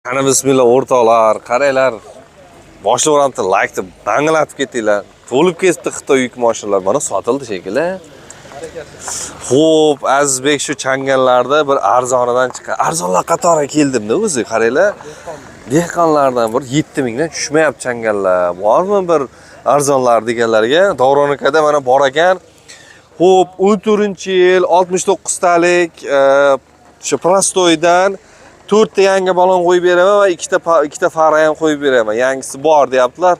Ana bismillah o'rtoqlar, qaranglar. Boshlovramni like deb banglatib ketinglar. To'lib ketdi Xitoy yuk mashinalar. Mana sotildi shekilli. Xo'p, Azizbek shu changallarda bir arzonidan chiqqan. Arzonlar qatori keldim-da o'zi, qaranglar. Dehqonlardan bir 7000 dan tushmayapti changallar. Bormi bir arzonlar deganlarga? Davronikada mana bor ekan. Xo'p, 14-yil 69 talik shu prostoydan 4 ta yangi balon qo'yib beraman va ikkita fara ham qo'yib beraman. Yangisi bor deyaptilar.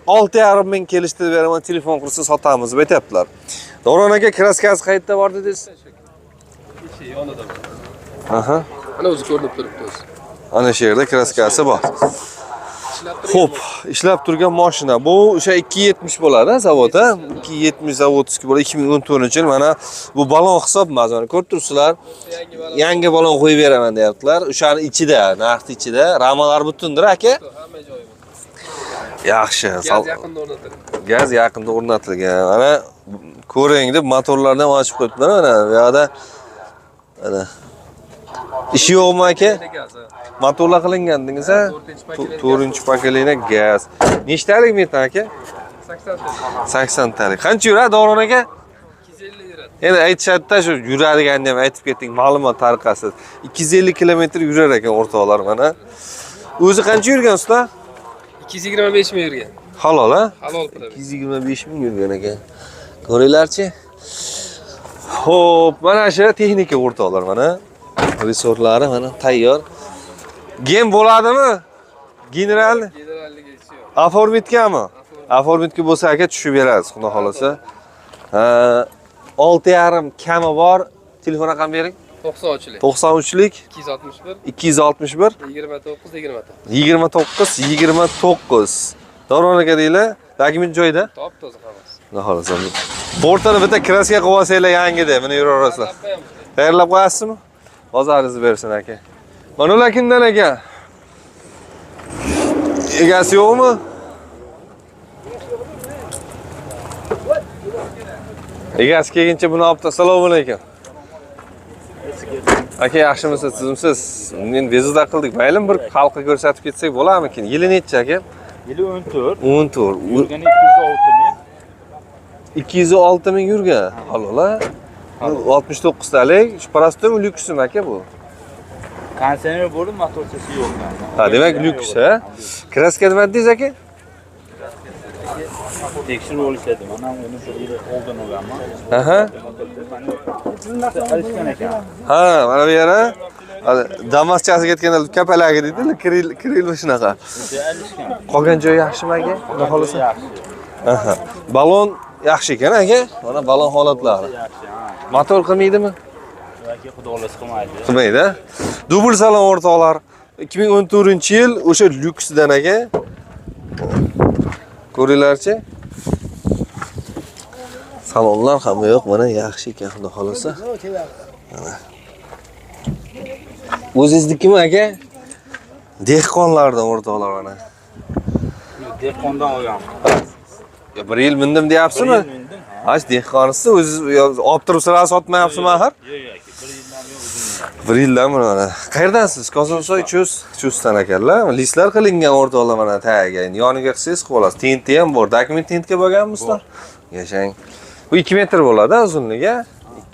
6,5 ming kelishtirib beraman, telefon qilsa sotamiz deb aytibdilar. Davron aka, kraskasi qayerda bor dedingiz? Ishi yonida. Aha. Ana o'zi ko'rinib turibdi o'zi. Ana shu yerda kraskasi bor. Xo'p, ishlab turgan mashina. Bu o'sha 270 bo'ladi, zavod, ha? 270 zavodski bo'ladi. 2014-yil mana bu balon hisob mazmuni ko'rib turibsizlar. Yangi balon qo'yib beraman deyaptilar. O'shani ichida, narxi ichida, ramalar butundir aka. Hamma joyi bor. Yaxshi. Gaz yaqinda o'rnatilgan. Gaz yaqinda o'rnatilgan. Mana ko'ring deb motorlarni ham ochib qo'yibdilar. Mana bu yerda mana ishi yo'qmi aka? Motorlar qilingan dedingiz, ha? 4-pokoleniya gaz. Nechtalik metan aka? 80 ta. 80 talik. Qancha yuradi Davron aka? 250 yuradi. Endi aytishadi-da, shu yuradiganini ham aytib ketding, ma'lumot tarqasiz. 250 kilometr yurar ekan o'rtoqlar mana. O'zi qancha yurgan usta? 225 ming yurgan. Halol, ha? Halol pul. 225 ming yurgan ekan. Ko'ringlarchi? Xo'p, mana shu texnika o'rtoqlar mana. Resortlari mana tayyor. Gen bo'ladimi? Generalni? Generalliga ishi yo'q. Aformitkami? Aformitga bo'lsa aka tushib berasiz, xudo xolasa. 6,5 kami bor. Telefon raqam bering. 93lik. 93lik 261 261 29 29. Davron aka deylar, dokument joyida. Top toza hammasi. Xudo xolasa. Portani bitta kraska qilib olsanglar yangida, mana yuraverasizlar. Tayyorlab qo'yasizmi? Bozoringizni bersin aka. Mana ular kimdan aka? Egasi yo'qmi? Egasi kelguncha buni olib, assalomu alaykum. Aka, yaxshimisiz, sizmisiz? Men bezovta qildik. Maylim bir xalqqa ko'rsatib ketsak bo'larmikin? Yili necha aka? Yili 14. 14. Yurgani 206 ming. 206 ming yurgan. Halol-a? 69 talik. Shu prostoymi, lyuksmi aka bu? Kondisioner bo'lib, motorchasi yo'q. Ha, demak lyuks, ha? Kraska nima dedingiz aka? Tekshiruv olishadi. Mana uni bir yil oldin olganman. Aha. Alishgan ekan. Ha, mana bu yera Damaschasiga ketganda kapalagi deydi, kiril shunaqa. Alishgan. Qolgan joyi yaxshimi aka? Xudo xolasa. Yaxshi. Aha. Balon yaxshi ekan aka. Mana balon holatlari. Yaxshi, ha. Motor qilmaydimi? Yoki xudo xolasa qilmaydi. Qilmaydi. Dubl salon o'rtoqlar. 2014-yil o'sha lyuksdan aka. Ko'ringlarchi. Salonlar ham yo'q, mana yaxshi ekan, xudo xolasa. O'zingiznikimi aka? Dehqonlardan o'rtoqlar mana. Dehqondan olganman. Ya 1 yil mindim deyapsizmi? Hash dehqonsiz, o'zingiz olib turib sira sotmayapsizmi axir? Yo'q, 1 yildan yo'q o'zim. 1 yildan mana. Qayerdansiz? Kosonsoy Chustan ekanlar. Listlar qilingan o'rtoqlar mana tagiga. Yoniga qilsangiz qilib olasiz. Tinti ham bor. Dokument tintga bo'lganmisizlar? Yashang. Bu 2 metr bo'ladi uzunligi.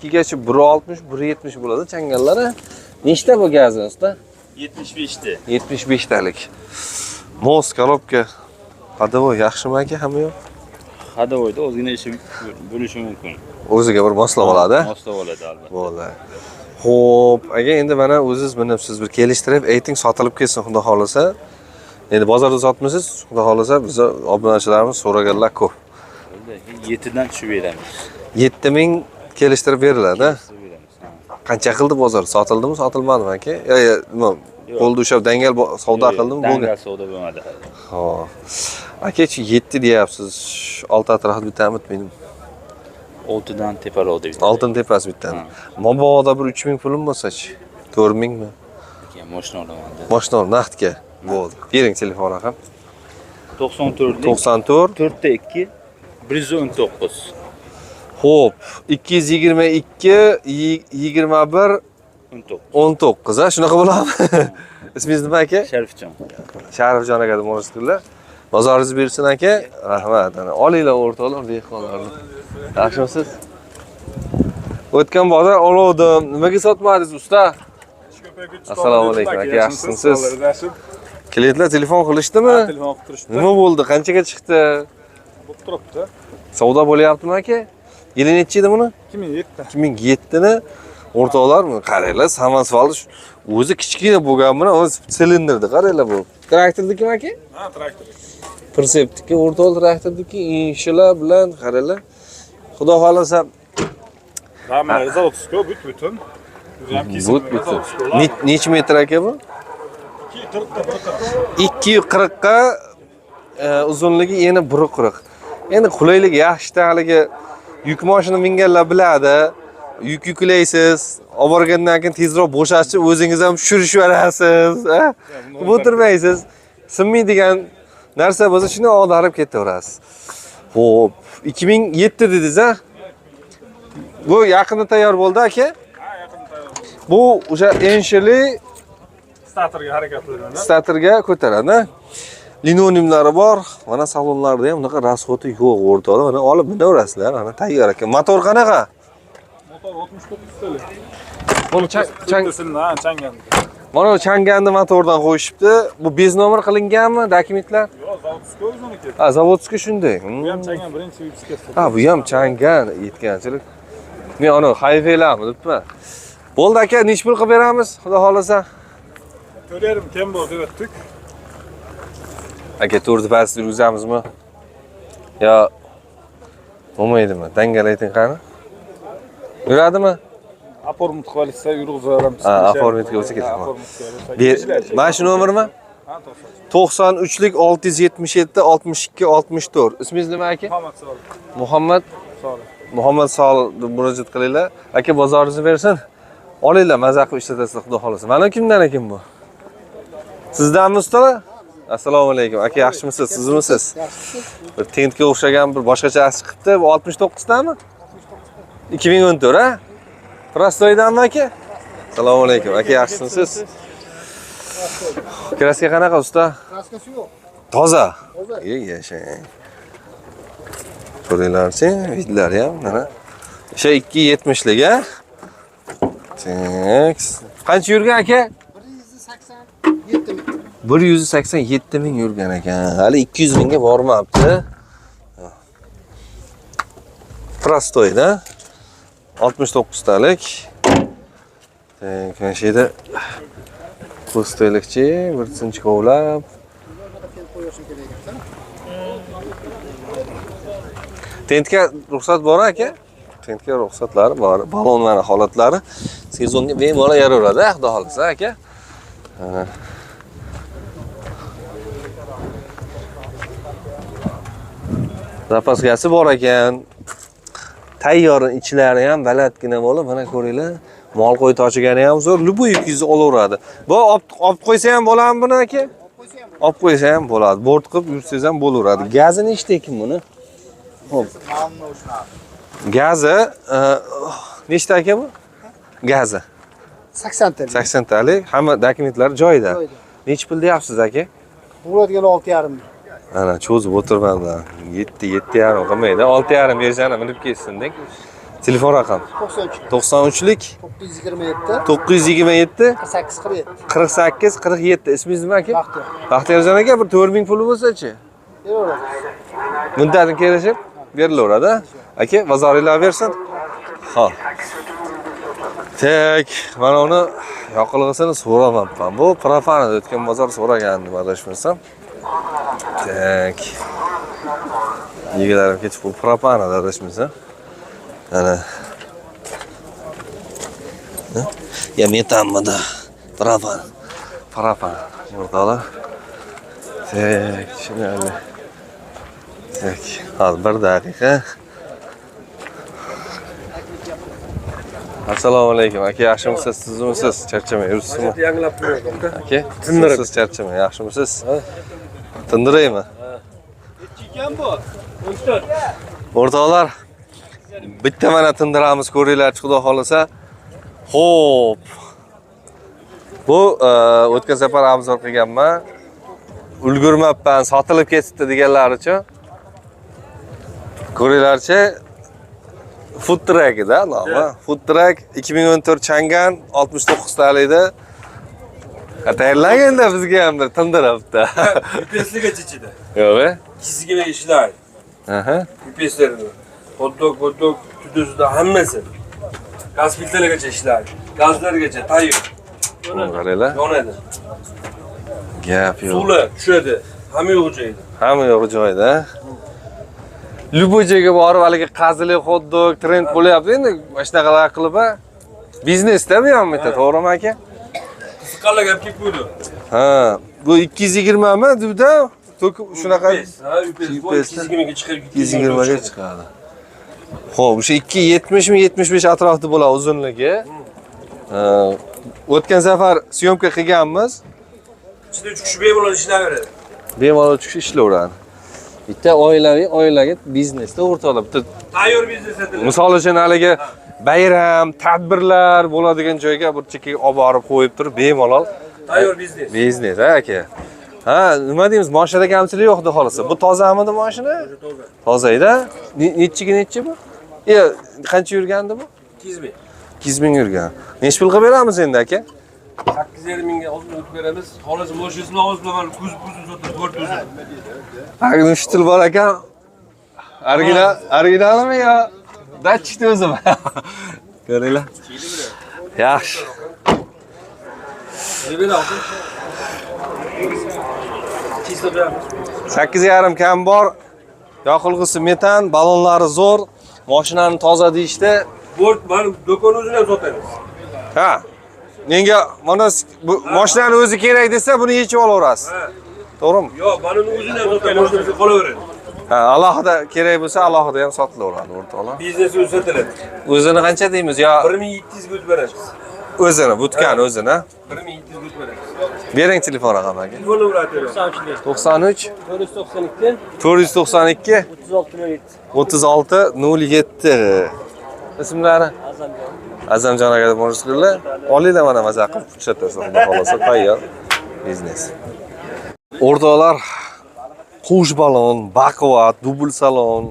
2 gacha 160, 170 bo'ladi changallari. Nechta bu gazni usta? 75 ta. 75 talik. Mos korobka. Hadovoy yaxshimi aka, hamma yo'q? Hadovoyda o'zgina ishi bo'lishi mumkin. O'ziga bir moslab oladi. Moslab oladi albatta. Bo'ldi. Xo'p, aka endi mana o'zingiz minibsiz, bir kelishtirib ayting, sotilib ketsin xudo xolasa. Endi bozorda sotmisiz, xudo xolasa biz obunachilarimiz so'raganlar ko'p. 7 dan tushib beramiz. 7000 kelishtirib beriladi. Qancha qildi bozor? Sotildimi, sotilmadimi aka? Yo, nima? Qo'lda ushlab dangal savdo qildimi? Dangal savdo bo'lmadi. Xo'p. Aka-chi 7 deyapsiz. Alt atrofida bitami bitmaydimi? 6 dan teparoqda. Oltin tepasi bitadi. Mabodo bir 3000 pulim bo'lsa-chi? 4000 mi? Mashina olaman. Mashina naqdga. Bo'ldi. Bering telefon raqam. 94 94 4 ta 2 119. Xo'p, 222 21 19 ha, shunaqa bo'ladimi? Ismingiz nima aka? Sharifjon. Sharifjon aka deb o'rnatildilar. Bozoringiz bersin aka. Rahmat. Ana olinglar o'rtoqlar, dehqonlarni. Yaxshimisiz? O'tgan bozor oluvdim. Nimaga sotmadingiz usta? Assalomu alaykum aka, yaxshimisiz? Klientlar telefon qilishdimi? Telefon qilib turishdi. Nima bo'ldi? Qanchaga chiqdi? Bo'lib turibdi. Savdo bo'lyaptimi aka? Yili necha edi buni? 2007. 2007 ni o'rtoqlar, qaranglar, samosvalni o'zi kichkina bo'lgan bilan o'zi silindrda qaranglar bu. Traktornikimi aka? Ha, traktor. Perseptiki, o'rtoqlar traktorniki, inshilar bilan qaranglar. Xudo xolasa Ramlar zavodskiy butun. but. Necha metr aka bu? 240 ga uzunligi yana 140. Endi qulaylik yaxshi haligi yuk mashina minganlar biladi. Yuk yuklaysiz, olib borgandan keyin tezroq bo'shatib o'zingiz ham tushirib yuborasiz, ha? O'tirmaysiz. Sinmaydigan narsa bo'lsa shuni ag'darib ketaverasiz. Xo'p, 2007 dedingiz, ha? Bu yaqinda tayyor bo'ldi aka? Ha, yaqinda tayyor bo'ldi. Bu o'sha enshili Starterga harakatlanadi. starterga ko'taradi. Linonimlari bor. Mana salonlarda ham unaqa rasxoti yo'q o'rtoqlar. Mana olib minaverasizlar. Mana tayyor ekan. Motor qanaqa? Motor 69 tl. Buni changan. Mana changanni motordan qo'yishibdi. Bu bez nomer qilinganmi dokumentlar? Yo'q, zavodskiy o'ziniki. Ha, zavodskiy shunday. Bu ham changan birinchi vipskasi. Ha, bu ham changan yetganchilik. Men ana hayfeylarmi debman. Bo'ldi aka, nech pul qilib beramiz? Xudo xolasa. 4,5 tem bo'ldi o'tdik. Aka, to'rni past yurgizamizmi? Yo, bo'lmaydimi? Dangal ayting qani? Yuradimi? Aformut qilsa yurg'izaveramiz. Ha, aformutga bo'lsa kerak. Mana shu nomermi? Ha, to'g'ri. 93lik 677 62 64. Ismingiz nima aka? Muhammad Solih. Muhammad Solih. Muhammad Solih deb murojaat qilinglar. Aka, bozoringizni bersin. Olinglar, maza qilib ishlatasizlar, xudo xolasa. Mana kimdan ekan bu? Sizdanmi ustalar? Assalomu alaykum. Aka, yaxshimisiz? Sizmisiz? Bir tentga o'xshagan bir boshqachasi chiqibdi. Bu 69 dami? 2014, ha? Prostoydanmi aka? Assalomu alaykum. Aka, yaxshimisiz? Kraska qanaqa usta? Kraskasi yo'q. Toza. Yashang. Ko'ringlarchi, vidlari ham mana. O'sha 270 lik, ha? Tak. Qancha yurgan aka? 187 ming. 187 ming yurgan ekan. Hali 200 mingga bormabdi. Prostoyda 69 talik. Tak, mana shu yerda prostoylikchi bir sinchkovlab. Tentga ruxsat bor aka? Tentga ruxsatlari bor. Balon mana holatlari sezonga bemalol yaraveradi, xudo xolasa aka. Zapaskasi bor ekan. Tayyorin ichlari ham balandgina bo'lib, mana ko'ringlar. Mol qo'y tochigani ham zo'r, lubu yukingizni olaveradi. Bu olib qo'ysa ham bo'ladimi buni aka? Olib qo'ysa ham bo'ladi. Bort qilib yursangiz ham bo'laveradi. Gazi nechta ekan buni? Xo'p. Gazi nechta aka bu? Gazi 80 tl. 80 talik. Hamma dokumentlari joyida. Nech pul deyapsiz aka? Bo'ladigan 6,5 ming. Ana cho'zib o'tirmanlar. 7,5 qilmaydi. 6,5 bersana minib ketsin-dek. Telefon raqam 93lik 927 927 48 47. 48 47. Ismingiz nima aka? Baxtiyor. Baxtiyorjon aka, bir 4 ming puli bo'lsa-chi? Beraveradi. Muddatni kelishib berilaveradi. Aka, bozoringlar bersin. Xo'p. Tak, mana uni yoqilg'isini so'ramabman. Bu profanada o'tgan bozor so'ragandim, adashmasam. Tak. Yigitlarim ketib bu propanada adashmasam. Ana. Ya metanmidi? Propan. Propan. O'rtoqlar. Tak, tushunarli. Tak, hozir 1 daqiqa. Assalomu alaykum. Aka, yaxshimisiz? Sizmisiz? Charchamay yursizmi? Yanglab qo'ydim. Aka, siz charchamay, yaxshimisiz? Tindiraymi? Ekan bu. 14. O'rtoqlar, bitta mana tindiramiz, ko'ringlar, xudo xolasa. Xo'p. Bu o'tgan safar obzor qilganman. Ulgurmabman, sotilib ketibdi deganlar uchun. Ko'ringlarchi, food truck-da, nomi. Food truck 2014 Changan 69 talikda. Tayyorlaganda bizga ham bir tindiribdi. UPS'ligacha ichida. Yo'q-a? Kizgiga ishlaydi. Aha. UPS'larni. Hotdog, tudusida hammasi. Gaz filtrlarigacha ishlaydi. Gazlargacha tayyor. Qaranglar. Yonadi. Gap yo'q. Suvlar tushadi. Hamma yo'q joyda. Hamma yo'q joyda. Любой joyga borib haligi qazili hotdog trend bo'lyapti. Endi mana shunaqalar qilib biznesda bu ham bitta, to'g'rimi aka? Qiziqqanlar gap kelib qo'ydi. Ha, bu 220 mi debda? Shunaqa Ha, UPS 220 ga chiqib 220 ga chiqadi. Xo'p, o'sha 270 mi 75 atrofida bo'ladi uzunligi. O'tgan safar syomka qilganmiz. Ichida 3 kishi bemalol ishlayveradi. Bemalol 3 kishi ishlayveradi. Bitta oilaga biznesda o'rtoqlab Tayyor biznes etiladi. misol uchun haligi bayram, tadbirlar bo'ladigan joyga bir chekkaga olib borib qo'yib turib bemalol Tayyor biznes. biznes aka. Ha, nima deymiz? Mashinada kamchilik yo'q, xudo xolasa. Bu tozamidi mashina? Toza-da. Nechi bu? Qancha yurgandi bu? 200 ming. 200 ming yurgan. Necha pul qilib beramiz endi aka? 8,5 mingga o'zini o'tib beramiz. Xolos moshinasini og'iz bilan ko'z-ko'zini sotib 400. Haqni stil bor ekan. Originalmi yo? Dachchikni o'zimi. Ko'ringlar. Yaxshi. Nima oldi? 8,5 kam bor. Yoqilg'isi metan, ballonlari zo'r. Mashinani toza deyishdi. Bort, mana do'kon o'zini ham sotamiz. Ha. Menga mana bu mashinani o'zi kerak desa, buni yechib olaverasiz. To'g'rimi? Yo'q, mana uni o'zini ham sotamiz, mashinasi qolaveradi. Ha, alohida kerak bo'lsa, alohida ham sotilaveradi, o'rtoqlar. Biznes o'zi sotiladi. O'zini qancha deymiz yo? 1700 ga o'tib beramiz. O'zini, butgan o'zini. 1700 ga o'tib beramiz. Bering telefon raqamiga. Telefonni uratadi. 93 492 492 36 07. Ismlari? Azamjon aka deb o'rishdilar. Olinglar mana maza qilib ko'rsatasiz, xudo xolasa tayyor biznes. O'rtoqlar, qush balon, baquvvat, dubl salon,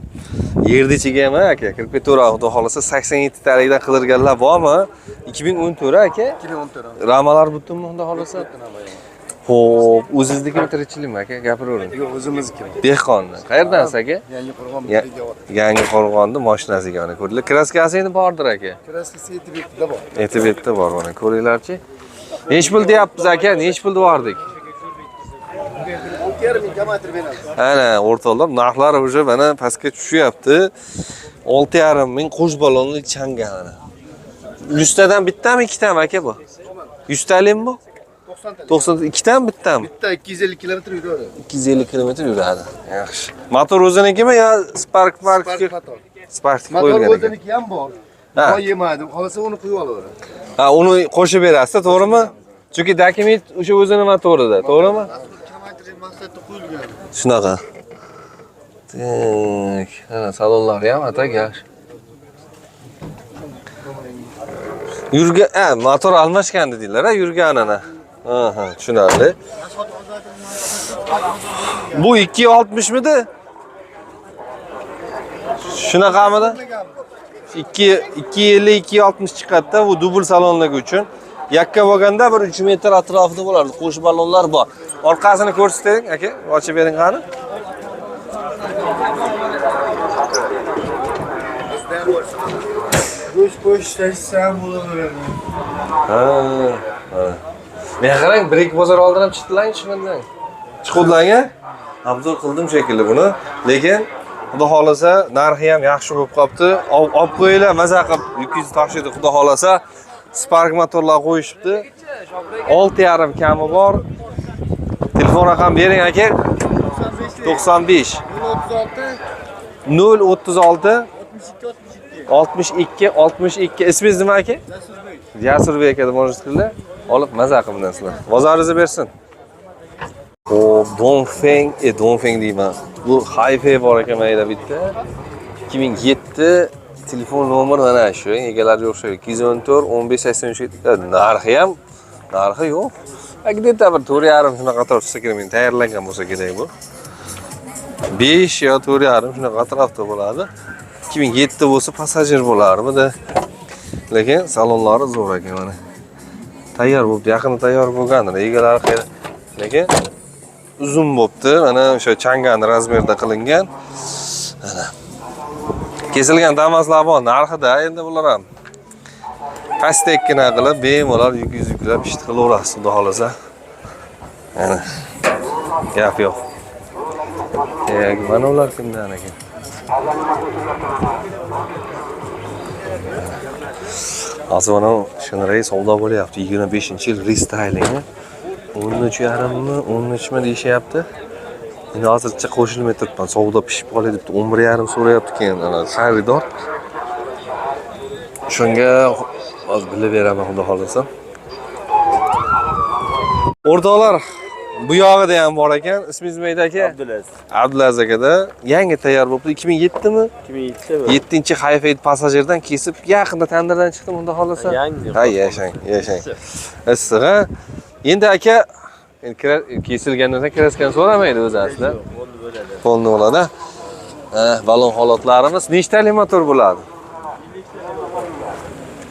yerdichiga ham aka, kirib ketaveradi, xudo xolasa 87 talikdan qidirganlar bormi? 2014 aka? 2014. Ramalar butunmi, xudo xolasa? Xo'p, o'zingiznikimi tirikchilikmi aka? Gapiravering. Yo'q, o'zimizniki. Dehqonni. Qayerdansiz aka? Yangiqo'rg'on Yangi Qo'rg'onni mashinasiga mana ko'ringlar. Kraskasi endi bordir aka. Kraskasi Etibekda bor. Etibekda bor mana ko'ringlarchi. Nech pul deyapmiz aka? Nech pul devordik? 6,5 ming kamaytirib beramiz. Ana, o'rtoqlar, narxlari o'sha mana pastga tushyapti. 6,5 ming qush balonli changani. 100 tadan bittami, ikkitami aka bu? 100 talikmi bu? 90 ta. 92 dan bittami? Bitta 250 kilometr yuradi. 250 kilometr yuradi. Yaxshi. Motor o'zinikimi yo Spark motor. Spark Motor qo'yilgan ekan. o'ziniki ham bor. Ha. Voy yemadim. Xolasa uni qo'yib olaveradi. Ha, uni qo'shib berasiz, to'g'rimi? Chunki dokument o'sha o'zini motorida, to'g'rimi? Kamaytirish maqsadida qo'yilgan. Shunaqa. Tak, ana salonlari ham atak yaxshi. Motor almashgan dedinglar, yurganini. Aha, tushunarli. Bu 260 midi? Shunaqamidi? 250 260 chiqadi-da, bu dubl salonligi uchun. Yakka bo'lganda bir 3 metr atrofida bo'lardi. Qo'sh ballonlar bor. Orqasini ko'rsating, aka, ochib bering qani. Go'sht tashlashsam bo'laveradi. Ha. Men qarang, Brek bozor oldidan ham chiqdilar chiqmandan. Chiquvdilar-a? Abdur qildim shekilli buni. Lekin xudo xolasa narxi ham yaxshi bo'lib qopti. Olib qo'yinglar, maza qilib yukingizni tashlaydi xudo xolasa. Spark motorlar qo'yishibdi. 6,5 kami bor. Telefon raqam bering aka. 95 036 62 62. Ismingiz nima aka? Jasurbek aka deb o'rishdilar. Olib maza qilib bundan sizlar. Bozoringizni bersin. Xo'p, Dongfeng deyman. Bu Hi-Fi bor ekan mayda bitta. 2007 telefon nomeri mana shu. Egalariga o'xshaydi. 214 15 83. Narxi ham Narxi yo'q. Где-то bir 4,5 shunaqa tursa kerak, men tayyorlangan bo'lsa kerak bu. 5 yo 4,5 shunaqa atrofda bo'ladi. 2007 bo'lsa passajir bo'larmidi. Lekin salonlari zo'r ekan mana. Tayyor bo'libdi, yaqinda tayyor bo'lgan, egalari qayerda. Lekin uzun bo'libdi, mana o'sha changani razmerda qilingan. Mana. Kesilgan Damaslar bor, narxida endi bular ham pastekina qilib bemalol yuklab ishni qilaverasiz, xudo xolasa. Mana. Gap yo'q. Mana ular kimdan ekan? Hozir mana shunday savdo bo'lyapti. 25-yil restyling. 13,5mi, 13mi deyishyapti. Endi hozircha qo'shilmay turibman. Savdo pishib qoladi deb 11,5 so'rayapti keyin xaridor. Shunga hozir bilib beraman, xudo xolasa. O'rtoqlar, bu yog'ida ham bor ekan. Ismingiz nima aka? Abdulaziz. Abdulaziz akada yangi tayyor bo'libdi. 2007mi? 2007. 7-Hayfayd passajirdan kesib, yaqinda tandirdan chiqdi, xudo xolasa. Yangi. Ha, yashang. Issiq, ha? Endi aka, kesilgandan so'ng kraskani so'ramaydi o'zi aslida. Qo'lni bo'ladi. Balon holatlarimiz nechtali motor bo'ladi?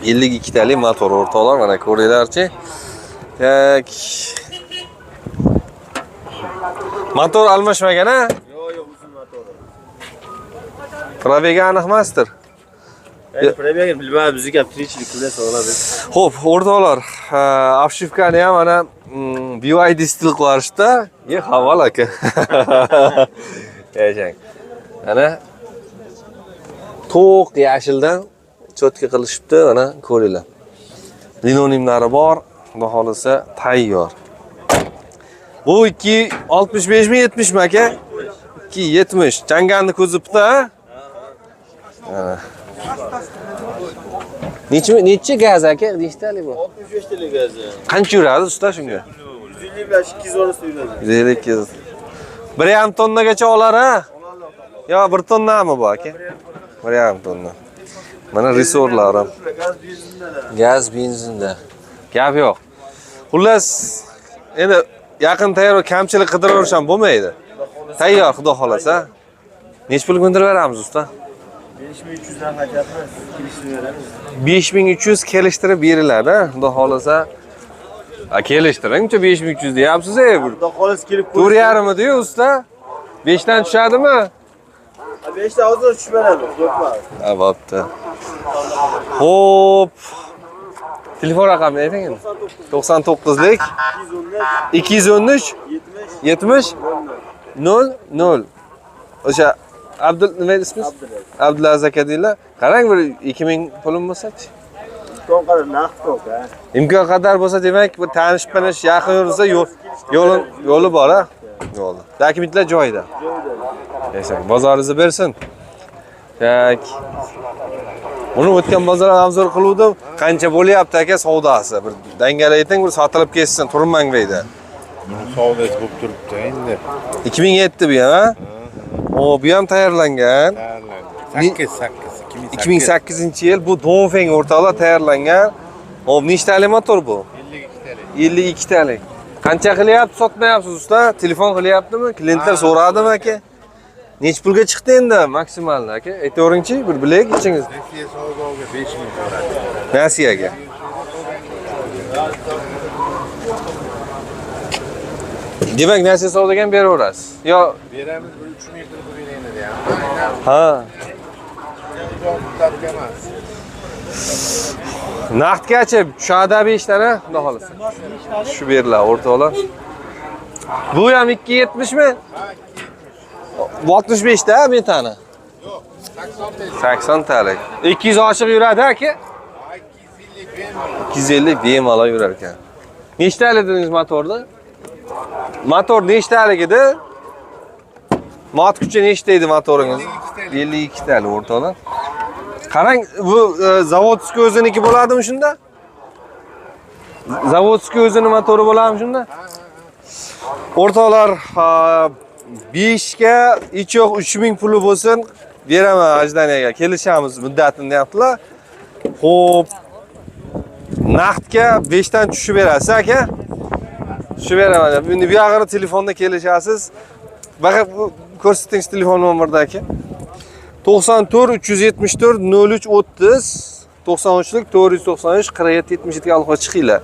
52 talik motor o'rtoqlar, mana ko'ringlarchi. Tak. Motor almashmagan, ha? Yo'q, uzun motor. Probega aniq emasdir. Probega bilmayman, bizga tirikchilik qilib oladi. Xo'p, o'rtoqlar, afshivkani ham mana BYD stil qilishdi. Havola aka. Yashang. Ana to'q yashildan cho'tka qilishibdi, mana ko'ringlar. Linonimlari bor, xudo xolasa tayyor. Bu 265 mi 70 mi aka? 270. Changanni ko'zi bitta, ha? Mana. Necha gaz aka? Nechtalik bu? 65 talik gaz. Qancha yuradi usta shunga? 150 bilan 200 orasida yuradi. 150. 1,5 tonnagacha olar, ha? Yo, 1 tonnami bu aka? 1,5 tonna. Mana resorlar ham. Gaz benzinda. Gap yo'q. Xullas, endi yaqin tayyor kamchilik qidirarish ham bo'lmaydi. Tayyor, xudo xolasa. Nech pul ko'ndirib beramiz usta? 5300 dan hajatimiz kelishtirib beramiz. 5300 kelishtirib beriladi, xudo xolasa. Kelishtiring-chi 5300 deyapsiz-ku. Xudo xolos kelib 4,5 mi deyu usta? 5 dan tushadimi? 5 dan hozir tushib beradi. Ha, bo'pti. Xo'p. Telefon raqamini ayting endi. 99lik 213 70 00. O'sha nima ismingiz? Abdulaziz aka deylar. Qarang, bir 2000 pulim bo'lsa-chi. Imkon qadar naqd yo'q, ha. Imkon qadar bo'lsa, demak, bir tanish-panish yaqin yursa, yo'li bor, ha? Yo'li. Dokumentlar joyida. Yashang, bozoringizni bersin. Tak. Uni o'tgan bozorga obzor qiluvdim. Qancha bo'lyapti aka savdosi? Bir dangala ayting, bir sotilib ketsin, turmang deydi. Savdosi bo'lib turibdi endi. 2007 bu ham, ha? O, bu ham tayyorlangan. 2008-yil bu Dongfeng o'rtoqlar tayyorlangan. Hop, nechtalik motor bu? 52 talik. Qancha qilyapti, sotmayapsiz usta? Telefon qilyaptimi? Klientlar so'radimi aka? Nech pulga chiqdi endi maksimalni aka? Aytavering-chi, bir bilak ichingiz. Nasiya savdoga 5000 so'radi. Nasiyaga. Demak, nasiya savdoga ham beraverasiz. Yo, Beramiz, bir 3000 qilib beraylik dedi. ha. Muddatga emas. Naqdgacha tushadi 5 tane, xudo xolasa. Shu beriladi o'rtoqlar. Bu ham 270 mi? 65 ta metani. Yo'q, 80 talik. 200 oshiq yuradi aka? 250 bemalol yurar ekan. Nechtalik dedingiz motorda? Motor nechtalik edi? Mot kuchi nechta edi motoringiz? 52 talik o'rtoqlar. Qarang, bu zavodskiy o'ziniki bo'ladimi shunda? Zavodskiy o'zini motori bo'ladimi shunda? O'rtoqlar, 5 ga hech yo'q 3000 puli bo'lsin, beraman ajdaniyaga. Kelishamiz muddatini deyaptilar. Xo'p. naqdga 5 dan tushib berasiz aka. Tushib beraman. Endi bu yog'ini telefonda kelishasiz. Faqat ko'rsatingiz telefon nomerda aka. 94 374 03 30 93lik 493 47 77 ga olib chiqinglar.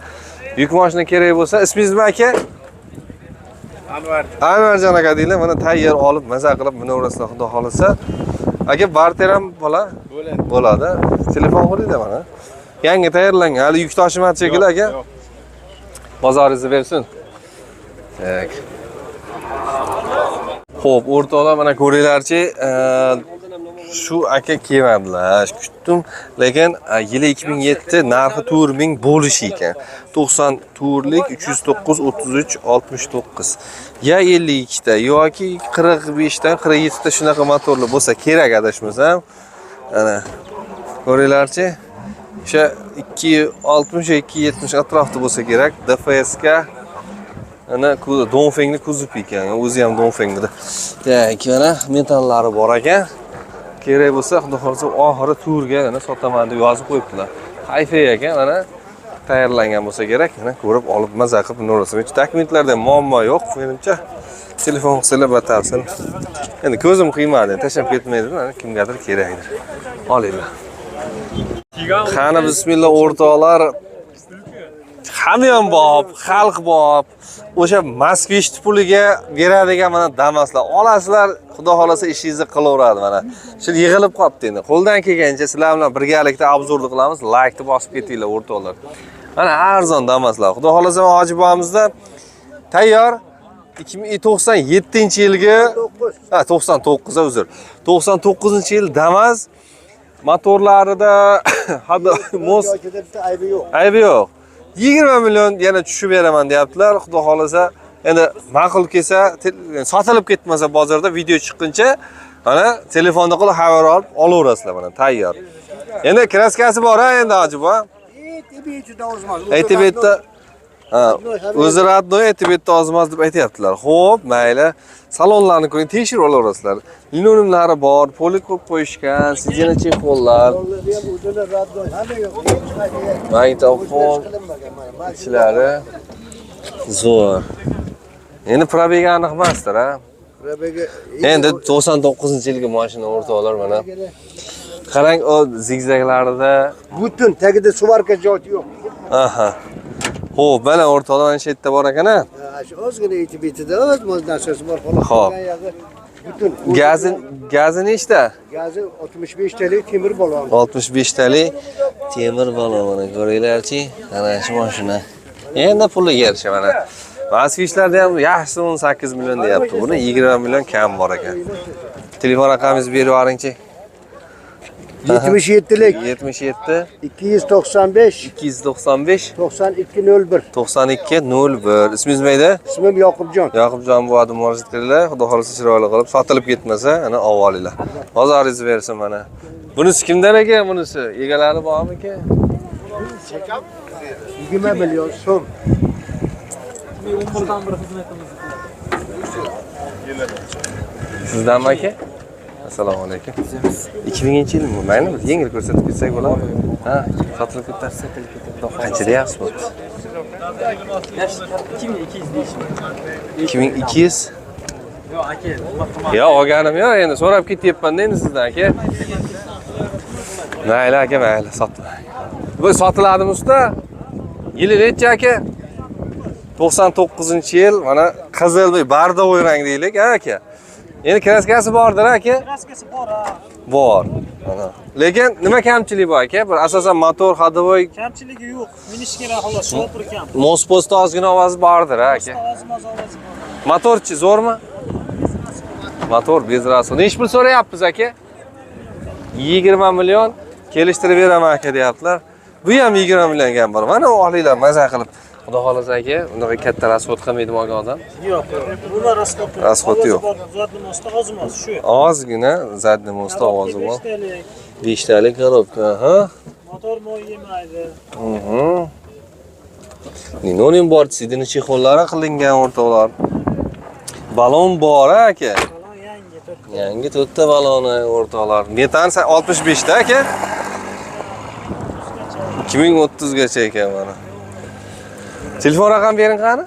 Yuk mashina kerak bo'lsa, ismingiz nima aka? Anvarjon aka deylar. Mana tayyor olib, maza qilib minovrasida xudo xolasa. Aka barter ham bo'ladi. Telefon qo'yinglar mana. Yangi tayyorlangan. Hali yuk tashimadi shekilli aka. Bozoringizni bersin. Tak. Xo'p, o'rtoqlar mana ko'ringlarchi, shu aka kelmadilar. Kutdim, lekin yili 2007 narxi 4000 bo'lishi ekan. 90 turlik 309 33 69. Ya 52 ta yoki 45 dan 47 ta shunaqa motorli bo'lsa kerak adashmasam. Ana ko'ringlarchi, o'sha 260 270 atrofida bo'lsa kerak. DFS ga ana Dongfengni kuzib ekan. O'zi ham Dongfengda. Tak, mana metallari bor ekan. Kerak bo'lsa, xudo xolasa oxiri turga ana sotaman deb yozib qo'yibdilar. Hayfa ekan, mana tayyorlangan bo'lsa kerak, mana ko'rib olib maza qilib nurasini. Takliflarda muammo yo'q, menimcha. Telefon qilsalar batafsil. Endi ko'zim qiymadi, tashlab ketmaydi, mana kimgadir kerakdir. Olinglar. Qani bismillah o'rtoqlar. Hamyon bob, xalq bob. O'sha Moskvich puliga beradigan mana Damaslar olasizlar, xudo xolasa ishingizni qilaveradi mana. Shu yig'ilib qolibdi endi. Qo'ldan kelgancha sizlar bilan birgalikda obzorni qilamiz. Like-ni bosib ketinglar o'rtoqlar. Mana arzon Damaslar. Xudo xolasa hojibomizda tayyor 2097-yilgi 99 uzr. 99-yil Damas motorlarida hadi mos aybi yo'q. 20 million yana tushib beraman deyaptilar. Xudo xolasa, endi ma'qul kelsa, sotilib ketmasa bozorda video chiqquncha, mana telefonda qilib xabar olib olaverasizlar mana tayyor. Endi kraskasi bor ha endi hojibo. Aytib aytdi. O'zi radnoy aytib aytdi ozmas deb aytayaptilar. Xo'p, mayli. Salonlarni ko'ring, tekshirib olaverasizlar. Linolumlari bor, polik qo'yib qo'yishgan, sidena chexollar. Magnitofon ishlari zo'r. Endi probega aniq emasdir, ha? Probega endi 99-yilgi mashina o'rtoqlar mana. Qarang, o zigzaglarida Butun tagida suvarka joyi yo'q. Aha. Xo'p, mana o'rtoqlar mana shu yerda bor ekan-a? Shu ozgina aytib aytdi, o'z narsasi bor xolos. Xo'p. Butun gazi nechta? gazi 65 talik temir balon. 65 talik temir balon mana ko'ringlarchi. Mana shu mashina. Endi puli yarasha mana. Moskvichlarda ham yaxshisi 18 million deyapti. Buni 20 million kam bor ekan. Telefon raqamingizni berib yuboringchi. 77lik 77 295 295 9201. 9201. İsmingiz neydi? İsmim Yoqubjon. Yoqubjon bu adım murojaat qilinglar. Xudo xolasa chiroyli qilib sotilib ketmasa, ana avvalinglar. Bozoringizni bersin mana. Bunisi kimdan ekan bunisi? Egalari bormi ekan? 20 million so'm. Sizdanmi aka? Assalomu alaykum. 2000-yilmi? Maylimi? Yengil ko'rsatib ketsak bo'ladimi? Ha, sotilib ketdi. Qancha deyapsiz bu? 2200 deyishim. 2200? Yo'q, aka. Ya, olganim yo'q, endi so'rab ketyapman-da endi sizdan aka. Mayli aka, mayli, sotma. Bu sotiladimi usta? Yili necha aka? 99-yil, mana qizil bardovoy rang deylik, ha aka. Endi kraskasi bordir aka? Kraskasi bor, ha. Bor. Mana. Lekin nima kamchilik bor aka? Bir asosan motor, hadovoy Kamchiligi yo'q. Minish kerak xolos, shopir kam. Mosposta ozgina ovozi bordir aka. Ovozi bor. Motorchi zo'rmi? Motor bez rasvo. Nech pul so'rayapsiz aka? 20 million kelishtirib beraman aka deyaptilar. Bu ham 20 million ham bor. Mana olinglar maza qilib. Xudo xolasa aka, unaqa katta rasxod qilmaydi odam. Yo'q, buni rasxod. Rasxod yo'q. Zadni mosta ozmas shu. Ozgina zadni mosta ovozi bor. 5 5 talik korobka, ha? Motor moy yemaydi. Ninonim bor, sidini chexollari qilingan o'rtoqlar. Balon bor aka. Balon yangi. Yangi 4 ta baloni o'rtoqlar. Metan 65 ta aka. 2030 gacha ekan mana. Telefon raqam bering qani?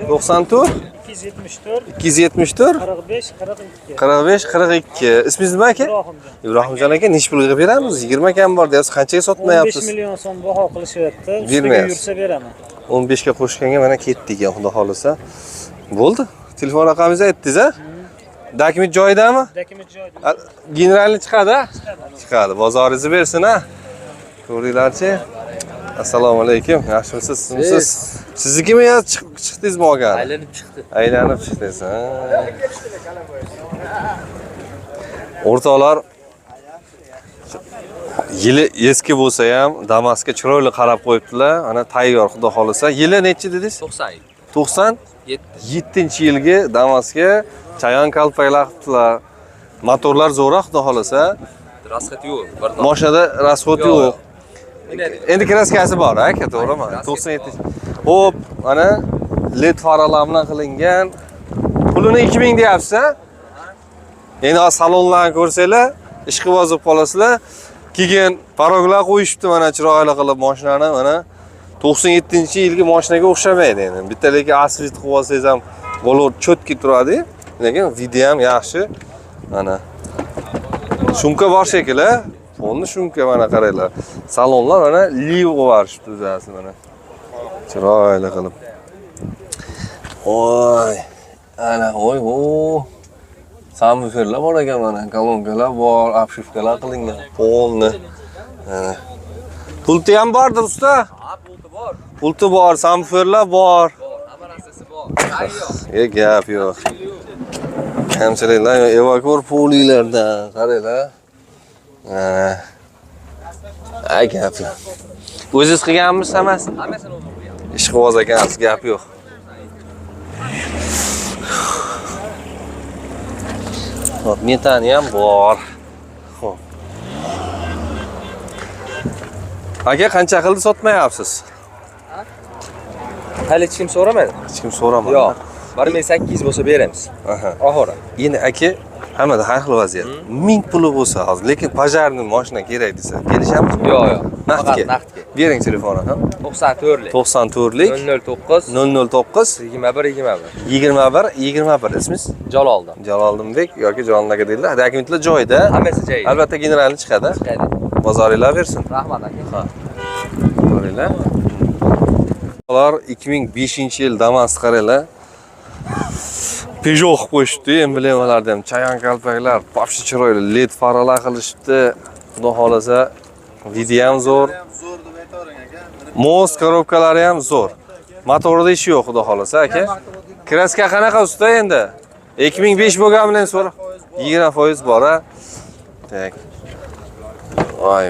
94 274 274 45 42. 45 42. Ismingiz nima aka? Ibrohimjon. Ibrohimjon aka, necha pulga beramiz? 20 kam bor deyapsiz. Qanchaga 15 sotmayapsiz? million so'm baho qilishyapti. Ustiga Bermayapsiz. yursa beraman. 15 ga qo'shganga mana ketdik, xudo xolisa. Bo'ldi. Telefon raqamingizni aytdingiz, a? Dokument joyidami? Dokument joyida. Generalni chiqadi? Chiqadi. Bozoringizni bersin, a? Ko'ringlarchi. Assalomu alaykum. Yaxshimisiz? Sizmisiz? Siznikimi yo chiqdingizmi olgan? Aylanib chiqdi. Aylanib chiqdingiz. Ha. O'rtoqlar yili eski bo'lsa ham Damas'ga chiroyli qarab qo'yibdilar. Ana tayyor, xudo xolisa. Yili necha dedingiz? 90. 97-yilgi Damas'ga chayon kalpaklar qilibdilar. Motorlar zo'ra, xudo xolisa. Rasxat yo'q. Mashinada rasxot yo'q. Endi kraskasi bor, aka, to'g'rimi? 97. Xo'p, mana LED faralar bilan qilingan. Pulini 2000 deyapsiz, a? Endi salonlarni ko'rsanglar, ishqiboz bo'lib qolasizlar. Keyin paroglar qo'yishibdi mana chiroyli qilib mashinani, mana 97-yilgi mashinaga o'xshamaydi endi. Bitta lekin asfalt qilib olsangiz ham bo'lur, cho'tki turadi. Lekin video ham yaxshi. Mana shumka bor shekilli. Polni shumka mana qaranglar. Salonlar mana liv qo'yarishibdi o'zasi mana. Chiroyli qilib. Voy. Ana voy, o. Samferlar bor ekan mana, kolonkalar bor, obshivkalar qilingan. Polni. Pulti ham bordir usta? Ha, pulti bor. Pulti bor, samferlar bor. Hamma narsasi bor. Ayyo. Gap yo'q. Kamchiliklar evakor polilardan qaranglar. Ay gap yo'q. O'zingiz qilganmisiz hammasini? Hammasini o'zim qilganman. Ishqiboz ekansiz, gap yo'q. Hop, metani ham bor. Xo'p. Aka, qancha qildi sotmayapsiz? Hali hech kim so'ramadi. Hech kim so'ramadi. Yo'q. 1800 bo'lsa beramiz. Aha. Oxiri. Endi aka, hammada har xil vaziyat. 1000 puli bo'lsa hozir, lekin pojarni mashina kerak desa, kelishamizmi? Yo'q, yo'q. Naqdga. Naqdga. Bering telefonni ham. 94lik. 94lik 009 009 21 21 ismingiz? Jaloldan. Jaloldinbek yoki Jalol aka deydilar. Dokumentlar joyida. Hammasi joyida. Albatta generalni chiqadi. Chiqadi. Bozoringlar bersin. Rahmat aka. Ko'ringlar. Ular 2005-yil Damas qaranglar. Peugeot qilib qo'yishibdi, emblemalarda ham chayon kalpaklar, popshi chiroyli LED faralar qilishibdi. Xudo xolasa, video ham zo'r. Most korobkalari ham zo'r. Motorida ish yo'q, xudo xolasa, aka. Kraska qanaqa usta endi? 2005 bo'lgan bilan so'ra 20% bor, a. Tak. Voy.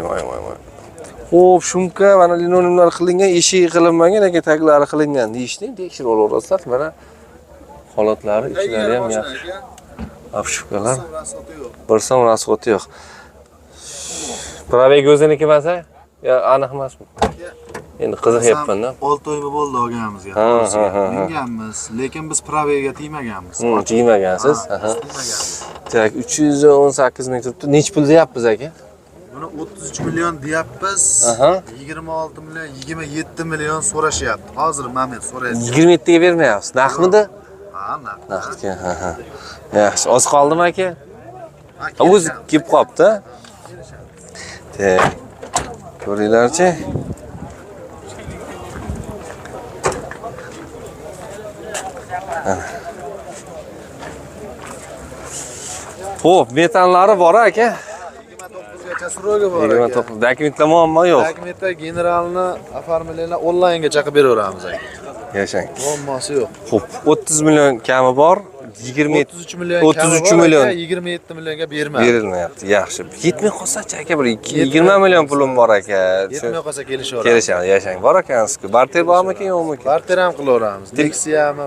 Xo'p, shumka mana linolevlar qilingan, eshigi qilinmagan, lekin taglari qilingan deyishdi. Tekshirib olaverasizlar, mana holatlari, ichlari ham yaxshi. Afshufkalar. Bir so'm rasxoti yo'q. Pravey o'ziniki emas-a? Yo, aniq emasmi? Endi qiziqyapman-da. 6 oy bo'ldi olganimizga. Minganmiz, lekin biz pravega tegmaganmiz. Tegmagansiz. Tak, 318 ming turibdi. Nech pul deyapmiz aka? Buni 33 million deyapmiz. 26 million, 27 million so'rashyapti. Hozir moment so'rayapsiz. 27 ga bermayapsiz. Naqdmidi? Ha, naqd. Naqdga. Yaxshi, oz qoldimi aka? O'zi kelib qopti. Tak. Ko'ringlarchi. Xo'p, metanlari bor aka. 29gacha surogi bor. 29. Dokumentlar muammo yo'q. Dokumentda generalni oformlaylar onlaynga chaqib beraveramiz aka. Yashang. Muammosi yo'q. Xo'p, 30 million kami bor. 33 million 33 million 27 millionga bermaydi. berilmayapti. Yaxshi. Yetmay qolsa-chi aka, bir 20 million pulim bor aka. Yetmay qolsa kelishaveramiz. Kelishamiz, yashang. Bor ekansiz-ku. Barter bormikin, yo'qmikin? Barter ham qilaveramiz. Nexia'mi?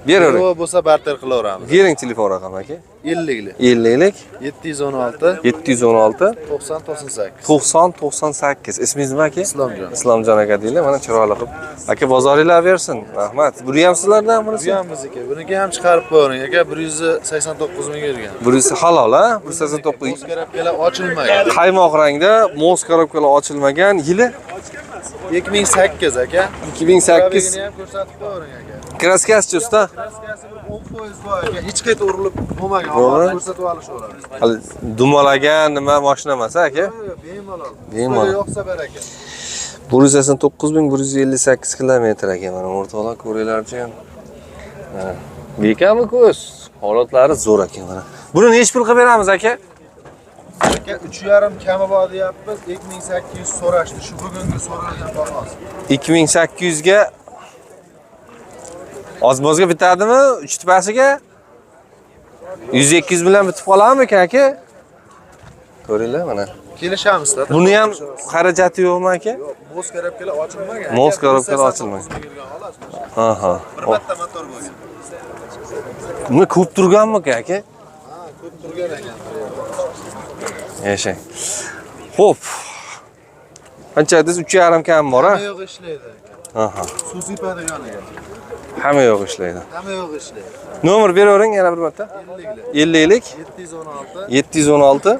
Beravering. Berova bo'lsa barter qilaveramiz. Bering telefon raqami aka. 50lik. 50lik 716 716 90 98. 90 98. Ismingiz nima aka? Islomjon. Islomjon aka deylar. Mana chiroyli qilib. Aka bozoringlar bersin. Rahmat. Buni ham sizlardan Bu bunisi? ham bizniki. Buniki ham chiqarib qo'ying aka. 189 ming bergan. Burisi halol a? 189. Moskarabkalar ochilmagan. Qaymoq rangda mos korobkalar ochilmagan. Yili 2008 aka. 2008. Buni ham ko'rsatib qo'ying aka. Kraskasi usta. Kraskasi 10% bor aka. Hech qayta urilib bo'lmagan. To'g'ri. Hozir ko'rsatib olishaveramiz. Hali dumalagan nima mashina emas aka? Bemalol. Bemalol. Yo'qsa bar aka. 189.158 kilometr aka. Mana o'rtoqlar ko'ringlarchi ham. Bekami ko'z? Holatlari zo'r aka mana. Buni nech pul qilib beramiz aka? Aka 3,5 kami bor deyapmiz. 2800 so'rashdi. Shu bugungi so'ralgan bahosi. 2800 ga ozmozga bitadimi? 3 tepasiga 100-200 bilan bitib qoladimi aka? Ko'ringlar mana. Kelishamiz-da. Buni ham xarajati yo'qmi aka? Yo'q, mos korobkalar ochilmagan. Mos korobkalar ochilmagan. Aha. Bir marta motor bo'lgan. Buni ko'p turganmi aka? Ha, ko'p turgan ekan. Yashang. Xo'p. Qancha dediz? 3,5 kam bor a? Hamma yo'q ishlaydi aka. Aha. Suv sepadigan ekan. Hamma yo'q ishlaydi. Hamma yo'q ishlaydi. Nomer beravering yana bir marta. 50lik 716 716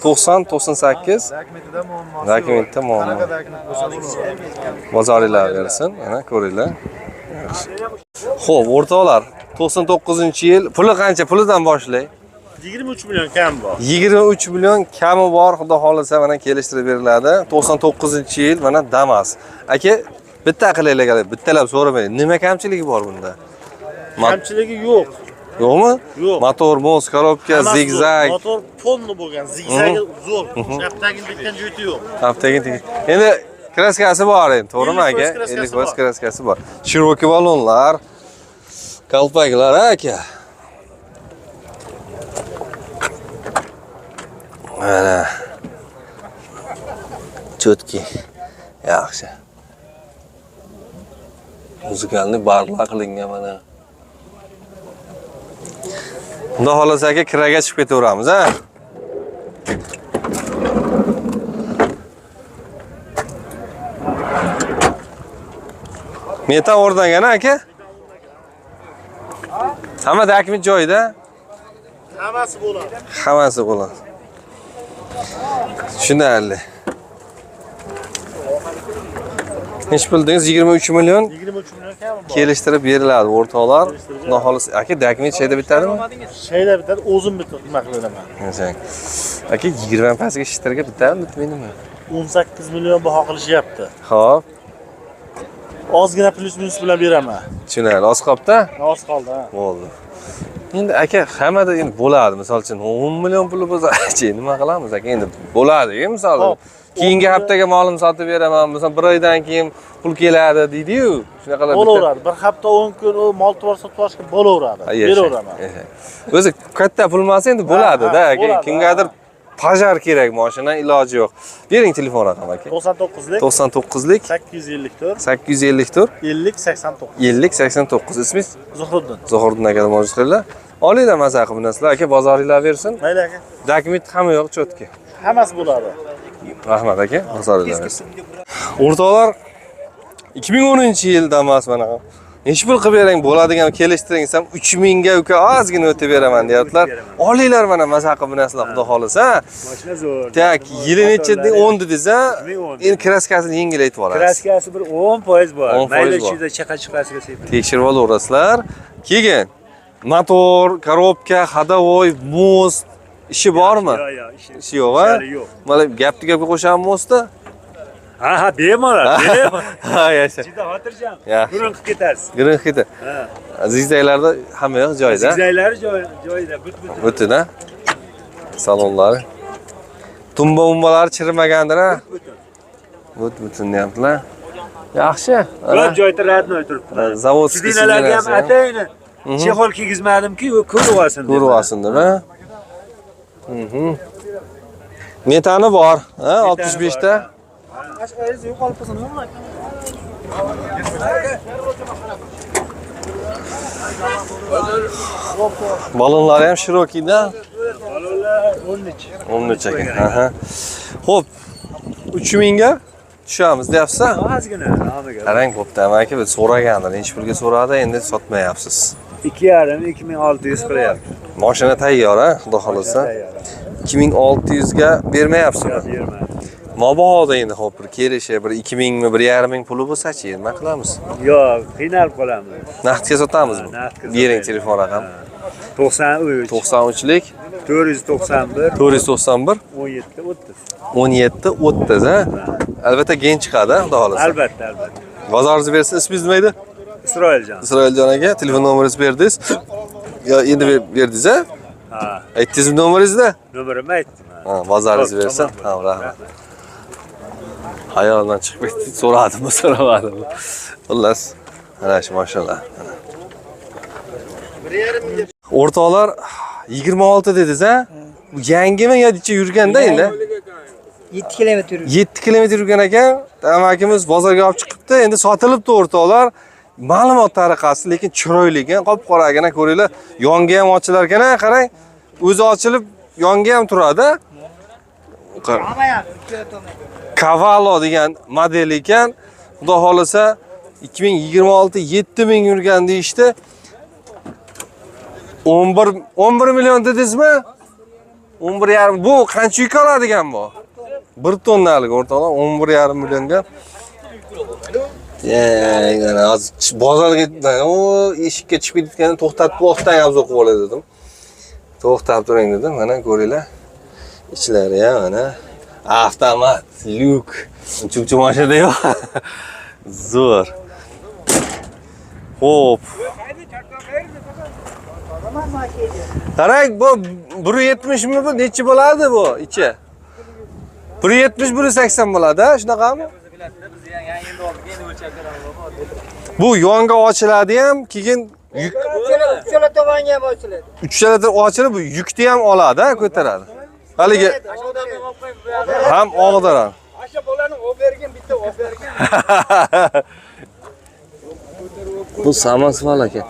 90 98. 90 98. Dokumentida muammosi. Dokumentda muammo. Qanaqa dokument bo'lsa bo'ladi. Bozoringlar bersin. Mana ko'ringlar. Xo'p, o'rtoqlar, 99-yil puli qancha? Pulidan boshlay. 23 million kam bor. 23 million kami bor, xudo xolisa mana kelishtirib beriladi. 99-yil mana Damas. Aka, bitta qilaylik, bittalab so'ramaylik. Nima kamchiligi bor bunda? Kamchiligi yo'q. Yo'qmi? Yo'q. Motor, mos, korobka, zigzag. Motor polni bo'lgan, zigzagi zo'r. Shaptagini bitgan joyi yo'q. Haftaga endi kraskasi bor endi, to'g'rimi aka? 50% kraskasi bor. Shiroki balonlar, kalpaklar aka. Mana. Chotki. Yaxshi. Muzikalni barlar qilingan mana. Xudo xolasa aka kiraga chiqib ketaveramiz, ha? Metan o'rnagan aka? Hamma dokument joyida? Hammasi bo'ladi. Hammasi bo'ladi. Tushunarli. Nech puldingiz? 23 million 23 million kam bor. kelishtirib beriladi o'rtoqlar. Xudo xolasa aka dokument shayda bitadimi? Shayda bitadi, o'zim nima qilaman. Yashang. Aka 20 pasga shishtirga bitadimi, bitmaydimi? 18 million baho qilishyapti. Xo'p, Ozgina plus minus bilan beraman. tushunarli. Oz qopda? Oz qoldi, ha. Bo'ldi. Endi aka hammada endi bo'ladi. Misol uchun 10 million puli bo'lsa, nima qilamiz aka? Endi bo'ladi-ku, misol. Keyingi haftaga molim sotib beraman, misol bir oydan keyin pul keladi deydi-yu. Shunaqalar Bo'laveradi. Bir hafta 10 kun u mol tuvor sotib olishga bo'laveradi. Beraveraman. O'zi katta pul emas endi bo'ladi-da aka. bo'ladi, Kimgadir pajar kerak mashina, iloji yo'q. Bering telefon raqami aka. 99lik 99lik 854 854 50 89. 50 89. Ismingiz? Zuhriddin. Zuhriddin aka mavjud qilinglar. Olinglar maza qilib bilasizlar aka, bozoringlar bersin. Mayli aka. Dokument hamma yo'q, chotki. Hammasi bo'ladi. Rahmat aka, bozoringlar bersin. O'rtoqlar 2010-yilda emas mana. Nech pul qilib bering bo'ladigan kelishtiring desam 3000 ga uka ozgina o'tib beraman deyaptilar. Olinglar mana maza qilib bilasizlar, xudo xolisa. Mashina zo'r. Tak, yili nechiding 10 dedingiz a? Endi kraskasini yengillatib olasiz. Kraskasi bir 10% bor. 10% Mayli bor. ichida chaqa chiqasiga sepib. Tekshirib olaverasizlar. Keyin motor, korobka, hadavoy, mos ishi bormi? Yo'q, Ishi yo'q a? yo'q. Mana gapni gapga qo'shamiz mosda? Ha, bemalol. Ha, yasha. Juda xotirjam. Yaxshi. Burun qilib ketasiz. Grin hidi. Ha. Zigzaglarda hamma yoq joyida. Zigzaglari joyida, but-but. Butun a? Salonlari. Tumba-umbalar chirimagandir a? Butun deyaptilar. Yaxshi. Ular joyda radnoy turibdi. Zavodskiy Sidinalarga ham atayni. Chexol kiygizmadim-ki, u ko'rib olsin. Ko'rib olsin deb, ha? Metani bor, ha? 65 ta. Aşağıya yo'qolib qolsin, nima? Balonlar ham shirokiyda. Balonlar 13. 13 ekan. Aha. Xo'p, 3000 ga tushamiz deyapsiz. Ozgina nomiga. Qarang bo'pti, amaki biz so'ragandir. Necha pulga so'radi, endi sotmayapsiz. 2,5 2600 qilyapti. Mashina tayyor, ha, xudo xolasa. 2600 ga bermayapsizmi? Bermaydi. Mabodo endi hop bir kelishi, bir 2000 mi, 1,5 puli bo'lsa-chi, nima qilamiz? Yo'q, qiynalib qolamiz. Naqdga sotamizmi? naqdga Bering sotamiz. telefon raqam. 93 93lik 491 491 17 30. 17 30 ha. Albatta gen chiqadi, xudo xolasa. Albatta. Bozoringiz bersin, ismingiz nima edi? Isroiljon. Isroiljon aka, telefon nomeringizni berdingiz. Yo, endi berdingiz ha? Ha, Aytdingizmi nomeringizni? nomerimni aytdim. Ha, bozoringizni bersin. Ha, rahmat. Hayoldan chiqib ketdi, so'radimmi, so'ramadimmi? Xullas, mana shu mashina. O'rtoqlar 26 dedingiz ha? Bu yangimi yo ichi yurganda endi? 7 kilometr yurdi. 7 kilometr yurgan ekan. Amakimiz bozorga olib chiqibdi. Endi sotilibdi o'rtoqlar. Ma'lumot tariqasi, lekin chiroyli ekan, qop-qora ekan, ko'ringlar. Yonga ham ochilar ekan, qarang. O'zi ochilib, yonga ham turadi. Cavallo degan model ekan. Xudo xolasa 2026 7000 yurgan deyishdi. 11 million dedingizmi? 11,5 bu qancha yuk oladigan bu? 1 tonnalik o'rtoqlar 11,5 millionga. Yana hozir bozorga o eshikka chiqib ketganda to'xtatib vaqtdan obzor qilib olay dedim. To'xtab turing dedim. Mana ko'ringlar. Ichlari ham mana avtomat, lyuk. Chunki mashina yo'q. Zo'r. Xo'p. Qarang, bu 170 mi bu? Necha bo'ladi bu ichi? 170 180 bo'ladi, shunaqami? Bu yonga ochiladi ham, keyin yuk Uchala tomonga ham ochiladi. uchalada ochilib, bu yukni ham oladi, ko'taradi. Haligi ham og'diradi. Asha bolani olib bergin, bitta olib bergin. Bu samasval aka.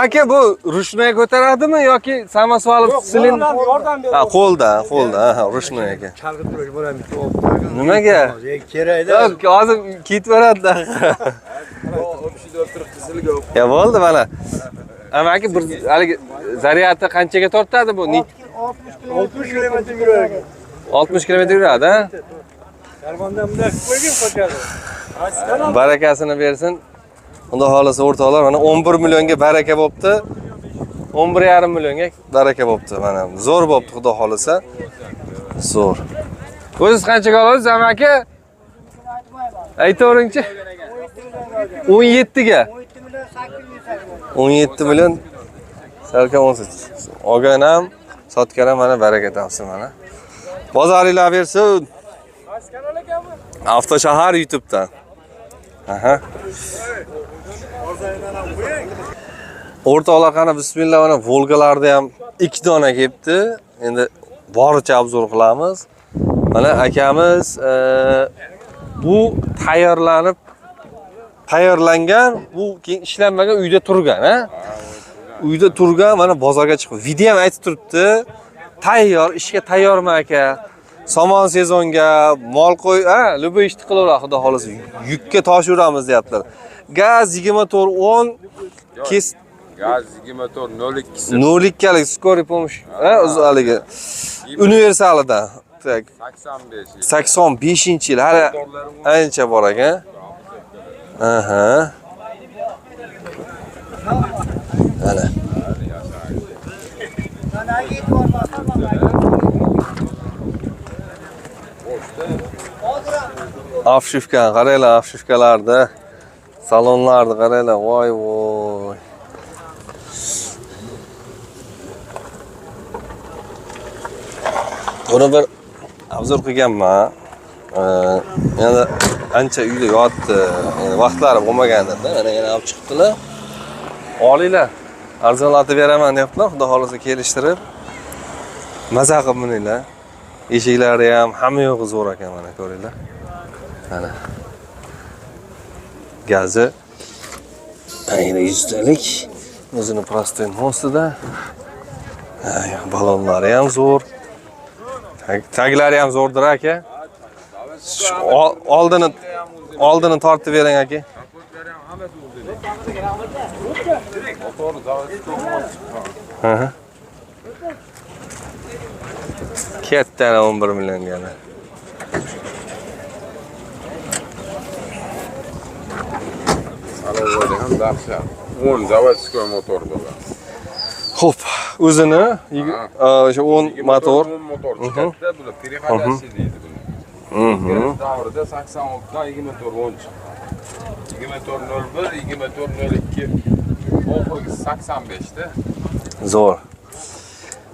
Aka bu rushnoy ko'taradimi yoki samasval silin? Ha, qo'lda, ha, rushnoy aka. Chalg'ib turish bo'ladi. Nimaga? Kerakda. Yo'q, hozir ketib boradi. Ya bo'ldi mana. Amaki bir haligi zaryadni qanchaga tortadi bu? 60 kilometr yuradi. 60 km yuradi, ha? Darmondan bunday qo'ygin qo'shadi. Barakasini bersin. Xudo xolasa o'rtoqlar, mana 11 millionga baraka bo'pti. 11,5 millionga baraka bo'pti. Mana zo'r bo'pti, xudo xolasa. Zo'r. O'zingiz qanchaga olasiz, amaki? Aytavering-chi. 17 ga. 17 million salka 18. Olganam, sotganam mana baraka topsin mana. Bozoringlar bersin. Avtoshahar YouTube'dan. Aha. O'rtoqlar qani bismillah, mana Volgalarda ham 2 dona kelibdi. Endi boricha obzor qilamiz. Mana akamiz bu tayyorlangan, bu keyin ishlanmagan uyda turgan, ha? Uyda turgan, mana bozorga chiqib. Video ham aytib turibdi. Tayyor, ishga tayyormi aka? Somon sezonga, mol qo'y, ha, luboy ishni qilaveradi, xudo xolasa. Yukka toshiramiz deyaptilar. Gaz 2410 kes Gaz 24 02 02lik skoriy pomosh, ha, haligi universalidan. 85-yil, hali ancha bor ekan. Aha. Mana. Afshifkan, qaranglar, afshifkalarda, salonlarda qaranglar, voy voy. Buni bir obzor qilganman. Yana ancha uyda yotdi. Endi vaqtlari bo'lmagandir, mana yana olib chiqdilar. Olinglar. Arzonlatib beraman deyaptilar, xudo xolasa kelishtirib. Maza qilib mininglar. Eshiklari ham hamma yo'g'i zo'r ekan, mana ko'ringlar. Mana. gazi. Ayni 100 talik. O'zini prostoy mostida. Balonlari ham zo'r. Taglari ham zo'rdir aka. Oldini tortib bering aka. Katta 11 million yana. Alovoda ham dahshat. 10 заводской motor bo'lgan. Xo'p, o'zini o'sha 10 motor. 10 motor chiqadi, bular переходящий deydi buni. Davrida 86 dan 24 chiqdi. 2401, 2402. Oxirgi 85 da. Zo'r.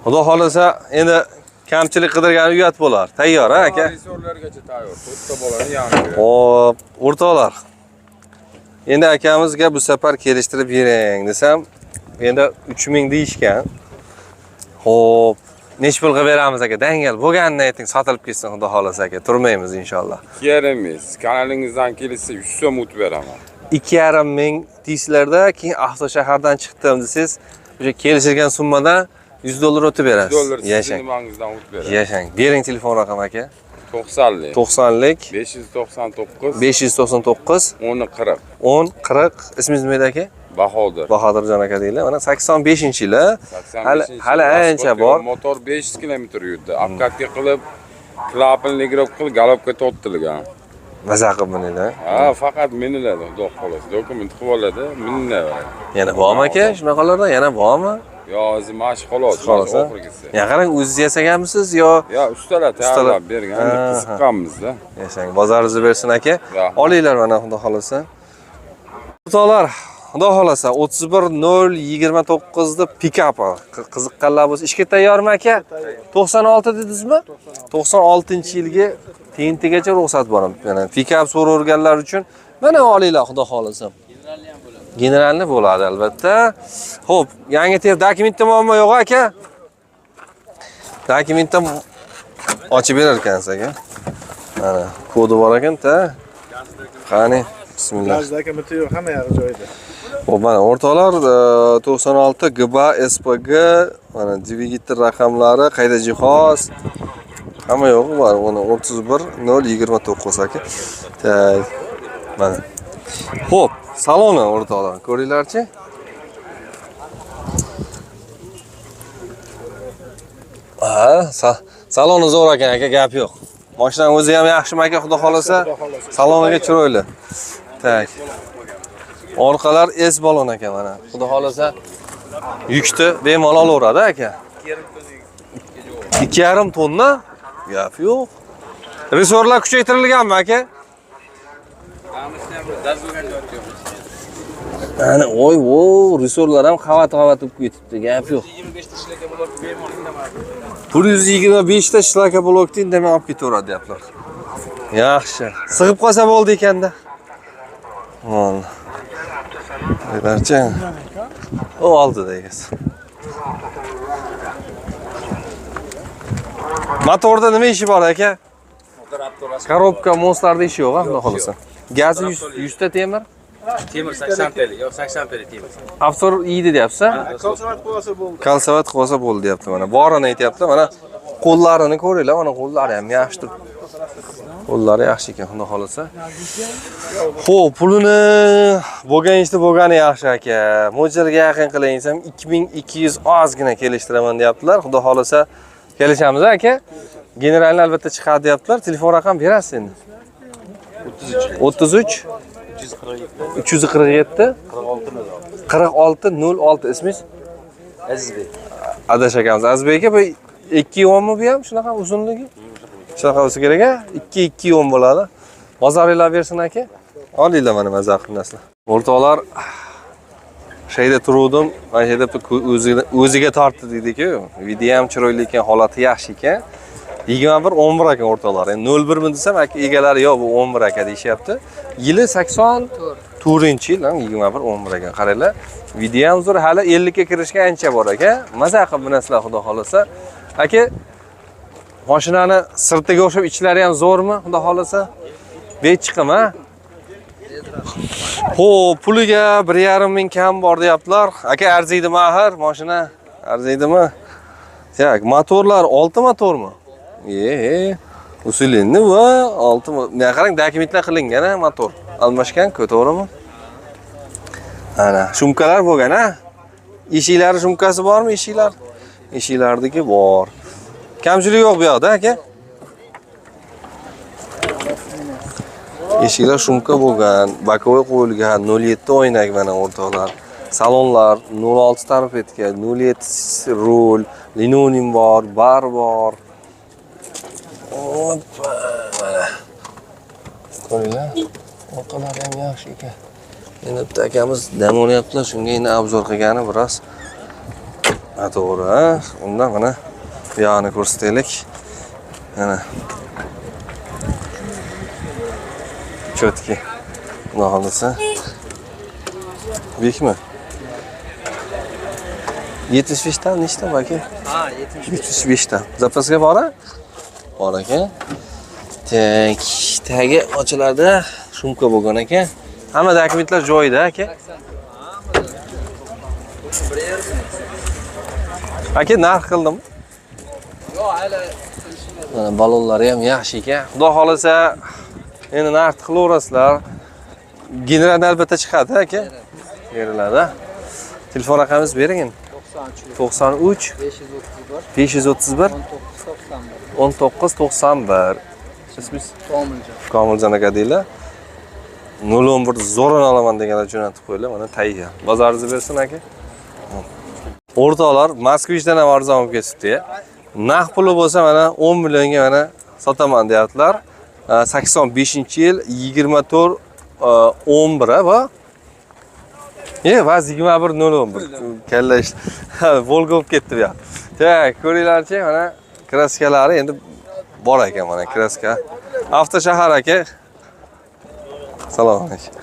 Xudo xolasa, endi kamchilik qidirgani uyat bo'lar. Tayyor aka? Resorlargacha tayyor. 4 ta bolani yangi. Xo'p, o'rtoqlar. Endi akamizga bu safar kelishtirib bering desam, endi 3000 deyishgan. Xo'p, nech pulga beramiz aka? Dangal bo'lganini ayting, sotilib ketsin xudo xolasa aka. Turmaymiz inshaalloh. Kerakmas. Kanalingizdan kelsa 100 so'm o'tib beraman. 2,5 ming deysizlarda, keyin avtoshahardan chiqdim desangiz, o'sha kelishilgan summadan $100 o'tib berasiz. $100 Yashang. nimangizdan o'tib beraman. Yashang. Bering telefon raqam aka. 90lik 90lik 599 599 10 40 10 40. Ismingiz nima edi aka? Bahodir. Bahodirjon aka deylar. Mana 85-yili. 85 Hali ancha bor. Motor 500 kilometr yurdi. Obkatga qilib, klapanli grop qilib, galopga tortilgan. Maza qilib minadi. Ha, faqat miniladi, xudo xolos. Dokument qilib oladi, minaveradi. Yana bormi aka? Shunaqalarda yana bormi? Yo, o'zi mash xolos, Xolos, a? oxirgisi. Ya qarang, o'zingiz yasaganmisiz yo? Yo, ustalar tayyorlab bergan, qiziqqanmiz-da. Yashang, bozoringizni bersin aka. Rahmat. Olinglar mana xudo xolasa. O'rtoqlar, xudo xolasa 31029 da pikap qiziqqanlar bo'lsa, ishga tayyormi aka? 96 dedingizmi? 96-yilga tentigacha ruxsat bor. Mana pikap so'rayotganlar uchun mana olinglar xudo xolasa. Generalni bo'ladi albatta. Xo'p, yangi dokumentda muammo yo'q aka? Dokumentda ochib berar ekansiz aka. Mana kodi bor ekan-da. Qani, bismillah. Dokumenti yo'q, hamma yoqda joyida. Xo'p, mana o'rtoqlar 96 GB SPG, mana dvigatel raqamlari, qayda jihoz, hamma yo'q bor. Mana 31029 aka. Tak. Mana. Xo'p, saloni o'rtoqlar, ko'ringlarchi. Saloni zo'r ekan aka, gap yo'q. Mashinaning o'zi ham yaxshimi aka, xudo xolasa? Saloniga chiroyli. Tak. Orqalar S balon ekan mana. Xudo xolasa yukni bemalol olaveradi aka. 2,5 tonna? Gap yo'q. Resorlar kuchaytirilganmi aka? Ana voy, resorlar ham qavat-qavat bo'lib ketibdi, gap yo'q. 125 ta shlaka blokni indamay olib ketaveradi deyaptilar. Yaxshi. Sig'ib qolsa bo'ldi ekanda. Mana. Aytarchi. O oldida egasi. Motorda nima ishi bor aka? Korobka, mostlarda ishi yo'q, xudo xolasa. Gazi 100 ta temir? Temir 80 peli, yo'q 80 peli temir. Avtor iydi deyapsiz? Kalsavat qilsa bo'ldi. Kalsavat qilsa bo'ldi deyapti mana. Borini aytayapti. Mana qo'llarini ko'ringlar, mana qo'llari ham yaxshi turibdi. Qo'llari yaxshi ekan, xudo xolasa. Xo'p, pulini bo'lgan ishda bo'lgani yaxshi aka. Mo'ljalga yaqin qiling desam 2200 ozgina kelishtiraman deyaptilar. Xudo xolasa kelishamiz aka. Generalni albatta chiqadi deyaptilar. Telefon raqam berasiz endi. 33 347 4606 ismingiz? Azizbek. Adashakamiz. Azizbek aka, bu 2 yo'nmi bu ham shunaqa uzunligi? Shunaqa bo'lsa kerak a? 2 yo'n bo'ladi. Bozoringlar bersin aka. Olinglar mana mazza qilmaslar. O'rtoqlar, shayda turuvdim, mana shu yerda o'ziga tortdi deydi-ku. Video ham chiroyli ekan, holati yaxshi ekan. 21-11 ekan o'rtoqlar. Endi 01 mi desam, aka egalari yo'q, bu 11 aka deyishyapti. Yili 84-yil, 21-11 ekan. Qaranglar. Video ham zo'r, hali 50 ga kirishga ancha bor ekan. Maza qilib binasizlar xudo xolasa. Aka, mashinani sirtiga o'xshab ichlari ham zo'rmi, xudo xolasa? Bechiqim, ha? Xo'p, puliga 1,5 ming kam bor deyaptilar. Aka arziydimi axir mashina? Arziydimi? Tak, motorlar 6 motormi? Usulinni va 6. Mana qarang, dokumentlar qilingan motor. Almashgan-ku, to'g'rimi? Ana, shumkalar bo'lgan, ha? Eshiklari shumkasi bormi, eshiklar? Eshiklardagi bor. Kamchilik yo'q bu yoqda, aka? Eshiklar shumka bo'lgan, bakovoy qo'yilgan, 07 oynak mana o'rtoqlar. Salonlar 06 tarafetga, 07 rul, linoleum bor, bar bor. Hoppa, mana. Ko'ringlar, orqalar ham yaxshi ekan. Endi bitta akamiz dam olyaptilar, shunga endi obzor qilgani biroz. To'g'ri, ha? Undan mana bu yoqni ko'rsataylik. Mana Chotki. Xudo xolasa. Bekmi? 75 ta nechta aka? Ha, 75 ta. Zapaska bor-a? Bor ekan. Tak, tagi ochiladi, shumka bo'lgan ekan. Hamma dokumentlar joyida aka. Aka narx qildim. Yo'q, hali mana balonlari ham yaxshi ekan. Xudo xolasa endi narx qilaverasizlar. General albatta chiqadi aka. Beriladi. Telefon raqamingizni bering endi. 93 531 1991. Ismingiz? Komiljon aka deylar. 011 zo'rini olaman deganlar jo'natib qo'yinglar. Mana tayyor. Bozoringizni bersin aka. O'rtoqlar, Moskvishdan ham arzon olib ketibdi. Naq puli bo'lsa mana 10 millionga mana sotaman deyaptilar. 85-yil 24 11 va vaz 21 kalla ish. Volga olib ketdi bu yoq. Tak, ko'ringlarchi, mana kraskalari endi bor ekan mana kraska. Avtoshahar aka. Salom alaykum.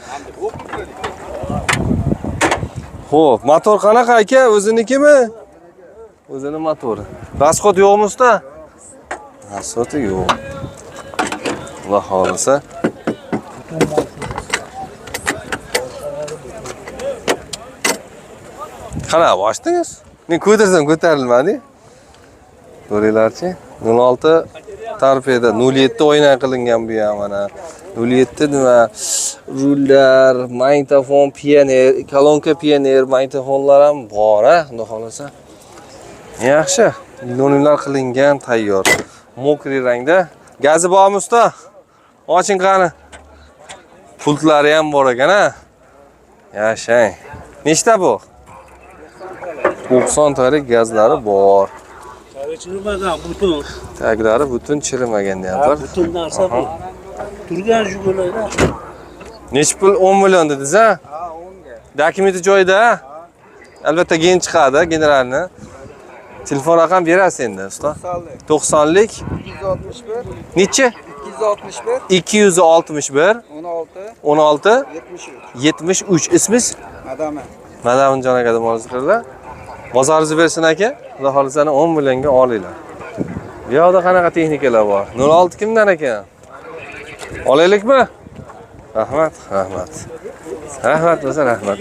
Xo'p, motor qanaqa aka? O'zinikimi? O'zini motori. Rasxod yo'qmi usta? Rasxodi yo'q. Xudo xolasa. Qana boshdingiz? Men ko'tarsam ko'tarilmadi. Ko'ringlarchi. 06 tarifida 07 o'yna qilingan bu ham mana. 07 nima? Rullar, magnitofon, pioner, kolonka pioner, magnitofonlar ham bor, ha, xudo xolasa. Yaxshi. Linoleumlar qilingan, tayyor. Mokri rangda. Gazi bormi usta? Oching qani. Pultlari ham bor ekan, ha. Yashang. Nechta bu? 90 talik gazlari bor. Chirimagan butun. Taglari butun chirimagan deyaptilar. Butun narsa bu. Turgan jugularda. Nech pul? 10 million dedingiz, ha? Ha, 10 ga. Dokumenti joyida, ha? Albatta keyin chiqadi generalni. Telefon raqam berasiz endi, usta. 90lik 261 nechi? 261 261 16 73. Ismingiz? Madaminjon aka deb olinglar. Bozoringizni bersin aka. Xudo xolasani 10 millionga olinglar. Bu yoqda qanaqa texnikalar bor? 06 kimdan ekan? Olaylikmi? Rahmat, rahmat. Rahmat bo'lsa rahmat.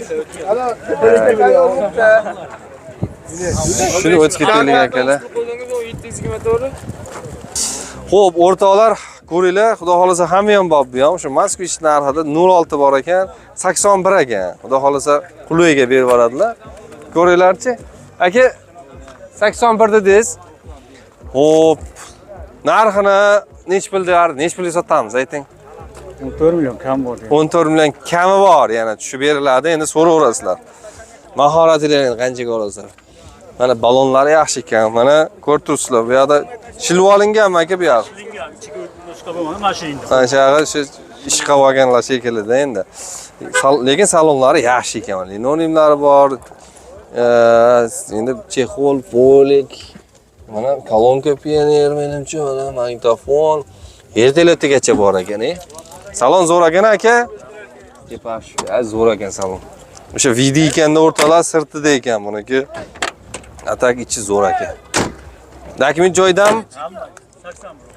Shuni o'tib ketaylik akalar. Xo'p, o'rtoqlar, ko'ringlar, xudo xolasa hamma ham bor bu ham. Shu Moskvich narxida 06 bor ekan, 81 ekan. Xudo xolasa quliga berib yuboradilar. Ko'ringlarchi? Aka 81 dedingiz. Xo'p, narxini nech pul deyar? Nech pulga sotamiz, ayting. 14 million kam bor. 14 million kami bor, yana tushib beriladi. Endi so'raverasizlar. Mahoratingizni qanchaga olasizlar? Mana balonlari yaxshi ekan. Mana ko'rib turibsizlar. Bu yoqda shilib olinganmi aka bu yoq? Mashina. Shu ish qilib olganlar shekilli-da endi. Lekin salonlari yaxshi ekan. Linoleumlari bor. Endi chexol, polik, mana kolonka pioner menimcha, mana magnitofon, vertolyotgacha bor ekan, Salon zo'r ekan aka. Tepasi zo'r ekan salon. O'sha video ekanda o'rtalar sirtida ekan buniki. Atak ichi zo'r ekan. Dokument joyidami?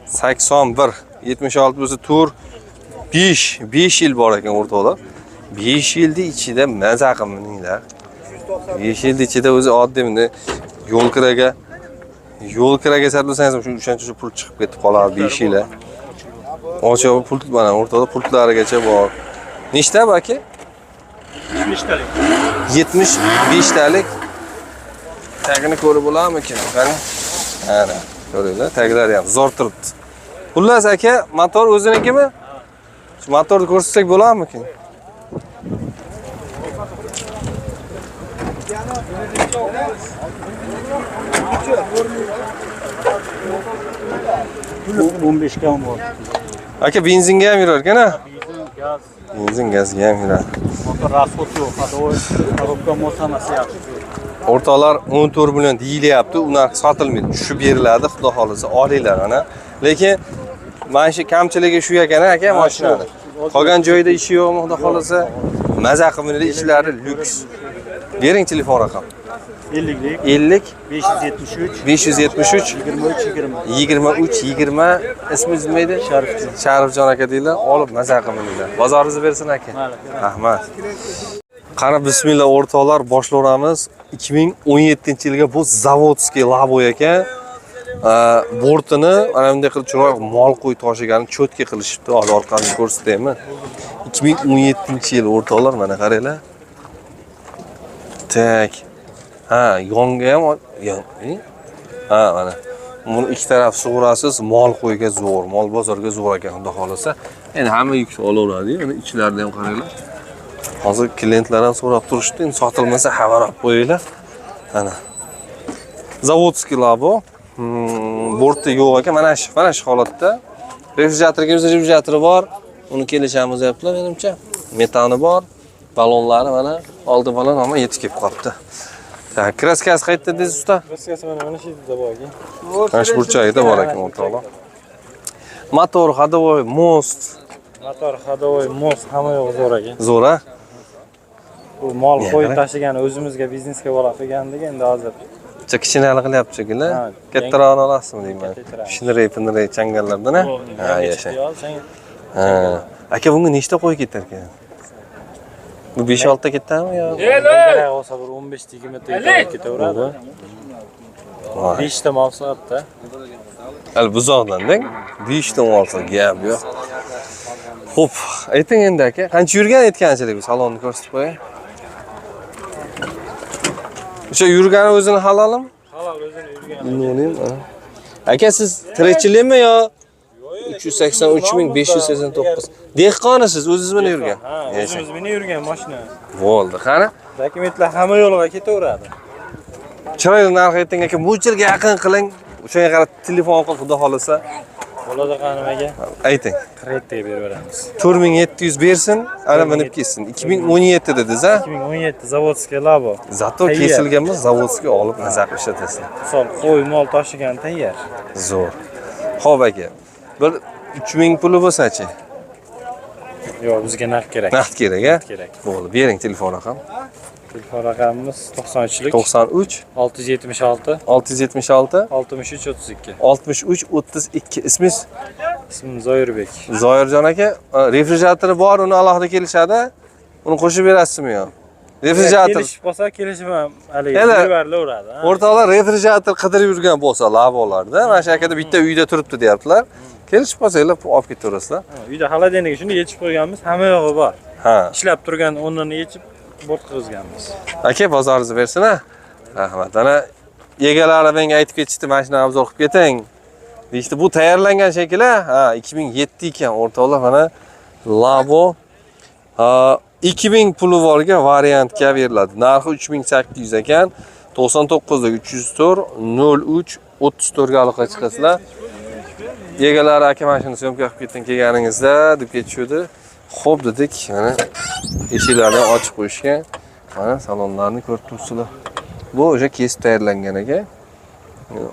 81. 76 bo'lsa tur 5 yil bor ekan o'rtoqlar. 5 yilning ichida maza qilmanglar. 5 yilning ichida o'zi oddiy bunday yo'l kiraga sarflasangiz ham shuncha pul chiqib ketib qoladi 5 yil. Ochiq pul mana o'rtada pultlarigacha bor. Nechta bu aka? 70 talik. 75 talik. Tagini ko'rib bo'ladimikin? Qani. Mana, ko'ringlar, taglari ham zo'r turibdi. Xullas aka, motor o'zinikimi? Shu motorni ko'rsatsak bo'ladimikin? Bu 15 kam bor. Aka benzinga ham yurar ekan-a? Gaz, Benzin gazga ham yuradi. motor rasxod yo'q. Hadovoy, korobka motamasi yaxshi. O'rtoqlar 14 million deyilyapti, ular sotilmaydi. Tushib beriladi, xudo xolisa olinglar ana. Lekin mana shu kamchiligi shu ekan aka mashinani. Qolgan joyda ishi yo'qmi, xudo xolisa? Maza qilmaydi, ishlari lyuks. Bering telefon raqam. 50lik, 50 573, 573 23, 20. 20 ismingiz nima edi? Sharifjon. Sharifjon aka deylar. Olib maza qilinglar. Bozoringizni bersin aka. Rahmat. Qani bismillah o'rtoqlar, boshlayveramiz. 2017-yilga bu zavodskiy labo ekan. Bortini mana bunday qilib chiroyli mol qo'y toshigan cho'tka qilishibdi. Hozir orqani ko'rsataymi? 2017-yil o'rtoqlar, mana qaranglar. Tak. Ha, yonga ham ha, mana. Buni ikki taraf sug'urasiz, mol qo'yga zo'r, mol bozorga zo'r ekan, xudo xolasa. Endi hamma yuk olaveradi, mana ichlarida ham qaranglar. Hozir klientlar ham so'rab turishdi, endi sotilmasa xabar olib qo'yinglar. Mana. Zavodskiy labo. Borti yo'q ekan, mana shu holatda. Refrigeratori bor. Uni kelishamiz deyaptilar, menimcha. Metani bor. Balonlari mana oldi balon hamma yetib kelib qolibdi. Tak, kraskasi qayerda dedingiz usta? Kraskasi mana shu yerda bor ekan. Mana shu burchagida bor ekan o'rtoqlar. Motor, ходовой, most. Motor, ходовой, most hamma yo'q zo'r ekan. Zo'r a? Bu mol qo'y tashigan o'zimizga biznesga bo'la qilgandik endi hozir. Kichkinalik qilyapti shekilli. Kattaroqni olasizmi deyman. Shinrey, changallardan a? Ha, yasha. Ha. Aka bunga nechta qo'y ketar ekan? Bu 5-6 ta ketadimi yo? Kerak bo'lsa bir 15-20 ta ketaveradi. 5 ta mahsulotda. Al buzoqdan-da 5 ta olsa gap yo'q. Xo'p, ayting endi aka, qancha yurgan aytganchilik bu salonni ko'rsatib qo'ying. O'sha yurgani o'zini halolmi? Halol o'zini yurgan. Bilmayman. Aka siz tirikchilikmi yo? 383.589. Dehqonisiz, o'zingiz bilan yurgan. Ha, o'zimiz bilan yurgan mashina. Bo'ldi, qani? Dokumentlar hamma yo'lga ketaveradi. Chiroyli narx ayting aka, mo'ljalga yaqin qiling. O'shanga qarab telefon qil, xudo xolasa. Bo'ladi qanimaga? Ayting. Kreditga berib beramiz. 4700 bersin, ana minib ketsin. 2017 dedingiz a? 2017 zavodskiy labo. Zato kesilganmiz, zavodskiy olib nazar ishlatasiz. Misol, qo'y mol tashigan tayyor. Zo'r. Xo'p aka. Bir 3000 puli bo'lsa-chi? Yo'q, bizga naqd kerak. Naqd kerak, a? Kerak. Bo'ldi, bering telefon raqam. Telefon raqamimiz 93lik 93 676 676 63 32. 63 32. Ismingiz? İsmim Zoirbek. Zoirjon aka, refrigeratori bor, uni alohida kelishadi. Uni qo'shib berasizmi yo? Refrigerator. Kelishib qolsa, kelishib ham haligi Yana- berilaveradi. O'rtoqlar refrigerator qidirib yurgan bo'lsa, lavolarda, mana shu akada bitta uyda turibdi deyaptilar. Kelishib qolsanglar, olib ketaverasizlar. Uyda xolodilnikga shuni yechib qo'yganmiz, hamma yog'i bor. Ha. Ishlab turgan o'rnini yechib bort qilganmiz. Aka, bozoringizni bersin a. Rahmat. Ana egalari menga aytib ketishdi, mashinani obzor qilib keting. Deyishdi, bu tayyorlangan shekilli. Ha, 2007 ekan o'rtoqlar, mana Labo 2000 puli borga variantga beriladi. Narxi 3800 ekan. 99 da 304 03 34 ga aloqa chiqasizlar. Egalari aka mashina syomka qilib keting kelganingizda deb ketishdi. Xo'p dedik, mana eshiklarni ochib qo'yishgan. Mana salonlarni ko'rib turibsizlar. Bu o'sha kesib tayyorlangan ekan.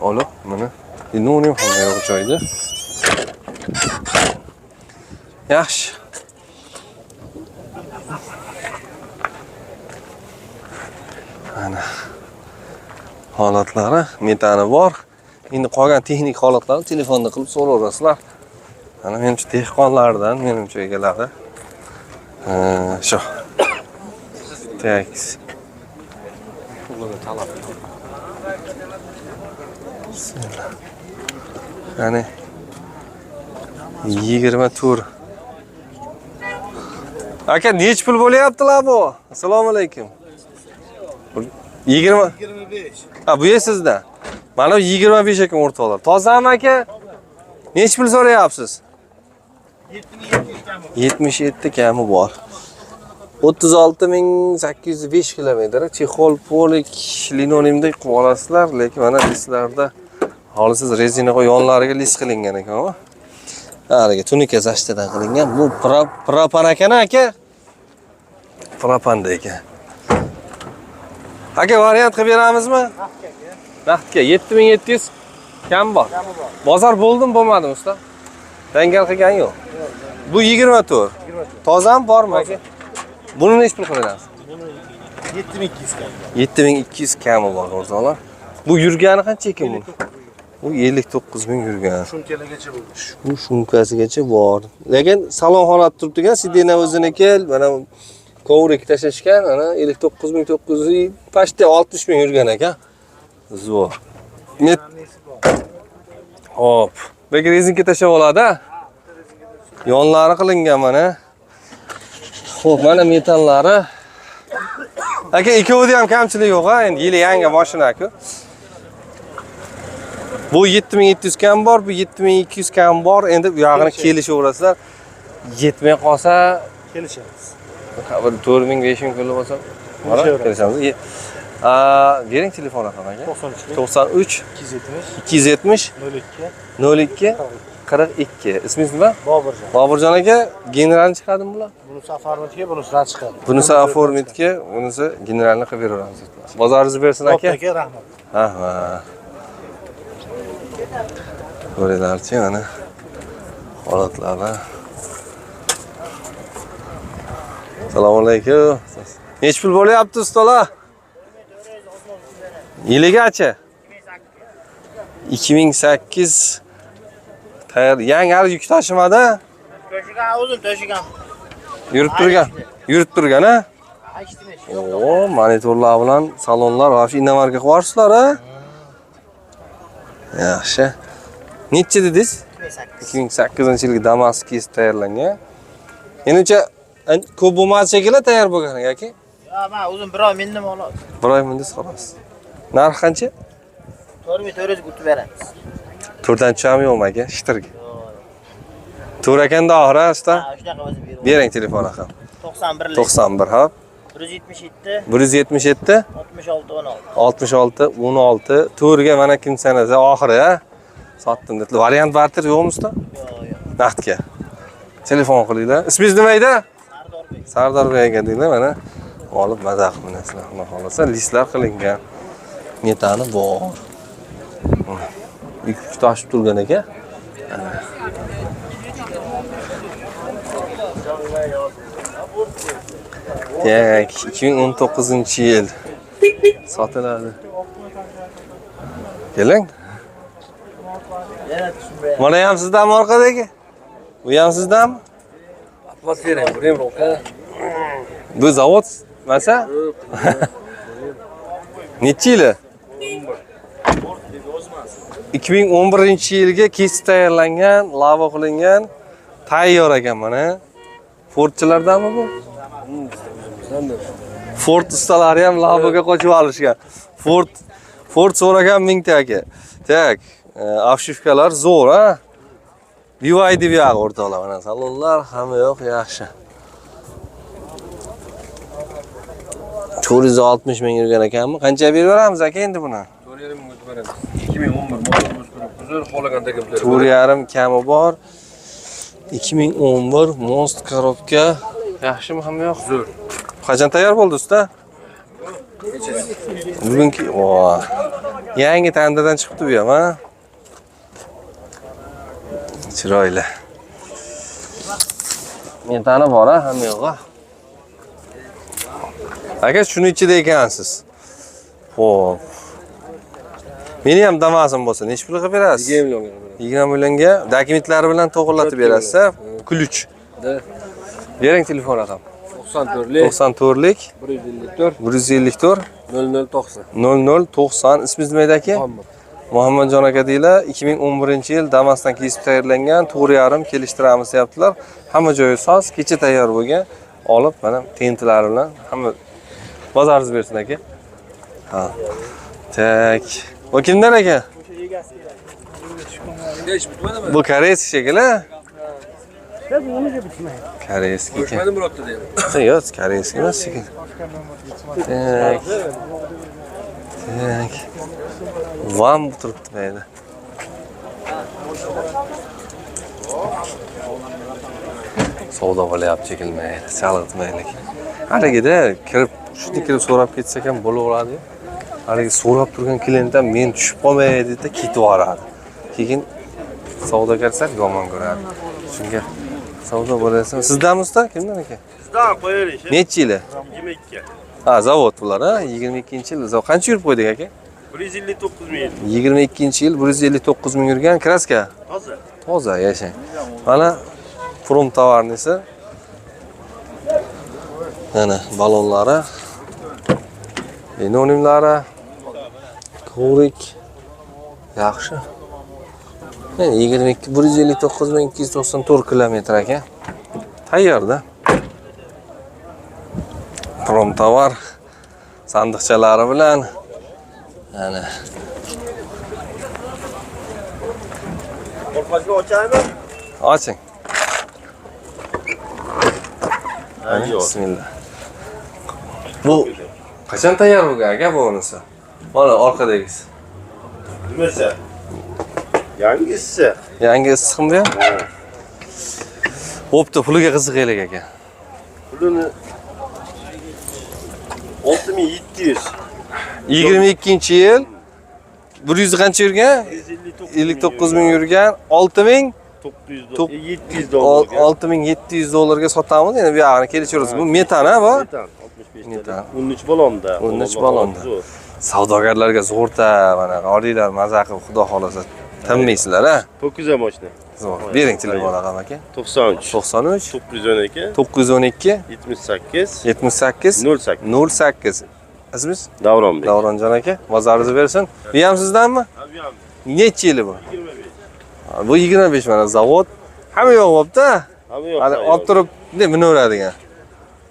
Olib, mana Nuni ham yo'q joyda. Yaxshi. Mana holatlari, metani bor. Endi qolgan texnik holatlarni telefonda qilib so'raverasizlar. Mana menimcha dehqonlardan, menimcha egalari. Shu. Tak. Qani 24. Aka, nech pul bo'layaptilar bu? Assalomu alaykum. 20. 25. Ha, bu sizda. Mana 25 ekan o'rtoqlar. Tozami aka? Nech pul so'rayapsiz? 77 kami bor. 36.805 kilometr. Chexol polik linoleumda qilib olasizlar, lekin mana dislarda hali siz rezinaga yonlariga lis qilingan ekan. Haliga tunika zashtadan qilingan. Bu propan ekan aka. Propanda ekan. Aka, variant qilib beramizmi? Naqdga 7700 kam bor. Bozor bo'ldimi, bo'lmadimi usta? Dangal qilgan yo'q. Bu 24. Tozam bormi aka? Buni nech pul qilasiz? 7200 kam. 7200 kami bor o'rtoqlar. Bu yurgani qancha ekan bu? Bu 59000 yurgan. Shunkalagacha bo'ldi. Bu shumkasigacha bor. Lekin salon holat turibdi-ku, sidena o'ziniki, mana kovrik tashashgan, mana 59900, pashta 60000 yurgan ekan. Zo'r. Hop. Bek rezinka tashab oladi. Yonlari qilingan mana. Xo'p, mana metallari. Aka, ikkovida ham kamchilik yo'q, endi yili yangi mashina-ku. Bu 7700 kam bor, bu 7200 kam bor. Endi bu yog'ini kelishaverasizlar. Yetmay qolsa Kelishamiz. 4000, 5000 pul bo'lsa, mana kelishamiz. Bering telefon raqamiga. 93 270 02 42. İsmingiz nima? Boburjon. Boburjon aka, generalni chiqadimi bular? Bunisi aformitga, bunisidan chiqadi. Bunisi aformitga, bunisi generalni qilib beraveramiz. Bozoringiz bersin aka. Aka, rahmat. Ha. Ko'ringlarchi mana holatlarni. Assalomu alaykum. Nech pul bo'lyapti ustalar? Yiligacha 2008 tayyor yangi hali yuk tashimada. To'shigan o'zim to'shigan. Yurib turgan ha? Oo, monitorlar bilan salonlar va shu inomarka qilyapsizlar ha? Yaxshi. Necha dedingiz? 2008-yilgi Damaskus tayyorlangan. Endi ko'p bo'lmadi shekilli tayyor bo'lgan aka. Ha, men o'zim bir oy mindim xolos. Bir oy mindiz xolos. Narx qancha? 4400 o'tib beramiz. 4dan tushami yo'qmi aka? Shitirga. To'rt ekanda oxiri usta. Ha, shunaqa o'zim beraman. Bering telefon raqam. 91 91 ha. 177 177 66 16. 66 16 to'rga mana kim sanasa oxiri ha. Sotdim dedi. Variant barter yo'qmi usta? Yo'q. Naqdga. Telefon qilinglar. Ismingiz nima edi? Sardor Bey aka deydi mana. Olib mazaq qilasizlar. Xudo xolasa listlar qilingan. Metani bor. Ikki toshib turgan ekan. Tak, 2019-yil sotiladi. Keling. Mana ham sizdami orqadagi? Bu ham sizdami? Atmosfera, buram ro'qa. Bu zavod masa? Necha yili? 2011-yilga kesib tayyorlangan, lava qilingan, tayyor ekan mana. Fordchilardami bu? Ford ustalari ham lavaga qochib olishgan. Ford so'ragan 1000 ta aka. Tak, afshifkalar zo'r ha. BYD buyog'i o'rtoqlar mana salonlar hamma yo'q yaxshi. 460 ming yurgan ekanmi? Qancha berib beramiz aka endi buni? 4.5 ming o'tib beramiz. 2011 model uzr xohlaganda kimlar. 4.5 kami bor. 2011 Most korobka. Yaxshimi hamma yo'q? Zo'r. Qachon tayyor bo'ldi usta? Bugungi, yangi tandadan chiqibdi bu ham, ha? Chiroyli. Metani bor, ha, hamma yo'q. Aka, shuni ichida ekansiz. Xo'p. Meni ham Damas'im bo'lsa, nech pul qilib berasiz? 20 millionga. 20 millionga dokumentlari bilan to'g'irlatib berasiz, ключ. Da. Bering telefon raqam. 94lik 94lik 154 154 0090. 0090. Ismingiz nima edi aka? Muhammadjon aka deylar. 2011-yil Damas'dan kesib tayyorlangan, 4,5 kelishtiramiz deyaptilar. Hamma joyi soz, kecha tayyor bo'lgan. Olib, mana tentilari bilan hamma bozoringiz bersin aka. Ha. Tak. Bu kimdan aka? Hech bitmadimi? Bu koreys shekilli. Koreyskiy. Ko'rishmadim birorta deyman. Yo'q, koreyskiy emas shekilli. Tak. Tak. Vam turibdi mayli. Savdo bo'lyapti chekilmaydi, chalg'itmaydi. Haligida kirib, shunday kirib so'rab ketsak ham bo'laveradi. Haligi so'rab turgan klientdan men tushib qolmay dedi, ketib yuboradi. Keyin savdogarlar yomon ko'radi. Shunga savdo bo'layapsan. Sizdanmi usta? Kimdan aka? Sizdan qo'yaylik. Necha yili? 22. Ha, zavod bular, ha? 22-yil. Qancha yurib qo'ydik aka? 159 ming. 22-yil 159 ming yurgan kraska. Hozir. Toza yashang. Mana prom tovarnisi. Mana balonlari. Enonimlari. Kovrik. Yaxshi. Yani 159.294 kilometr aka. Tayyorda. Prom tovar sandiqchalari bilan ana Qo'rqochni ochaymi? oching. Bismillah. Bu qachon tayyor bo'lgan aka bunisi? Mana orqadagisi. Nimasi? Yangisi. Yangi issiqmi bu? Bo'pti, puliga qiziqaylik aka. Pulini 6700. 22-yil 100 qancha yurgan? 59 ming yurgan, 6 700 dollar. 6700 dollarga sotamiz. Endi bu yoqni kelishamiz. Bu metan ha bu? Metan 65 Metan. 13 balonda. 13 balonda. Savdogarlarga zo'rta mana olinglar, maza qilib xudo xolasa tinmaysizlar ha. Pokiza mashina. Zo'r. Bering telefon raqam aka. 93 93 912 912 78 78 08. 08. Ismingiz? Davronbek. Davronjon aka, bozoringiz bersin. Bu ham sizdanmi? Necha yili bu? 25. Bu 25 mana zavod. Hamma yo'q bo'pti. Hamma yo'q. Hali olib turib, minaveradigan.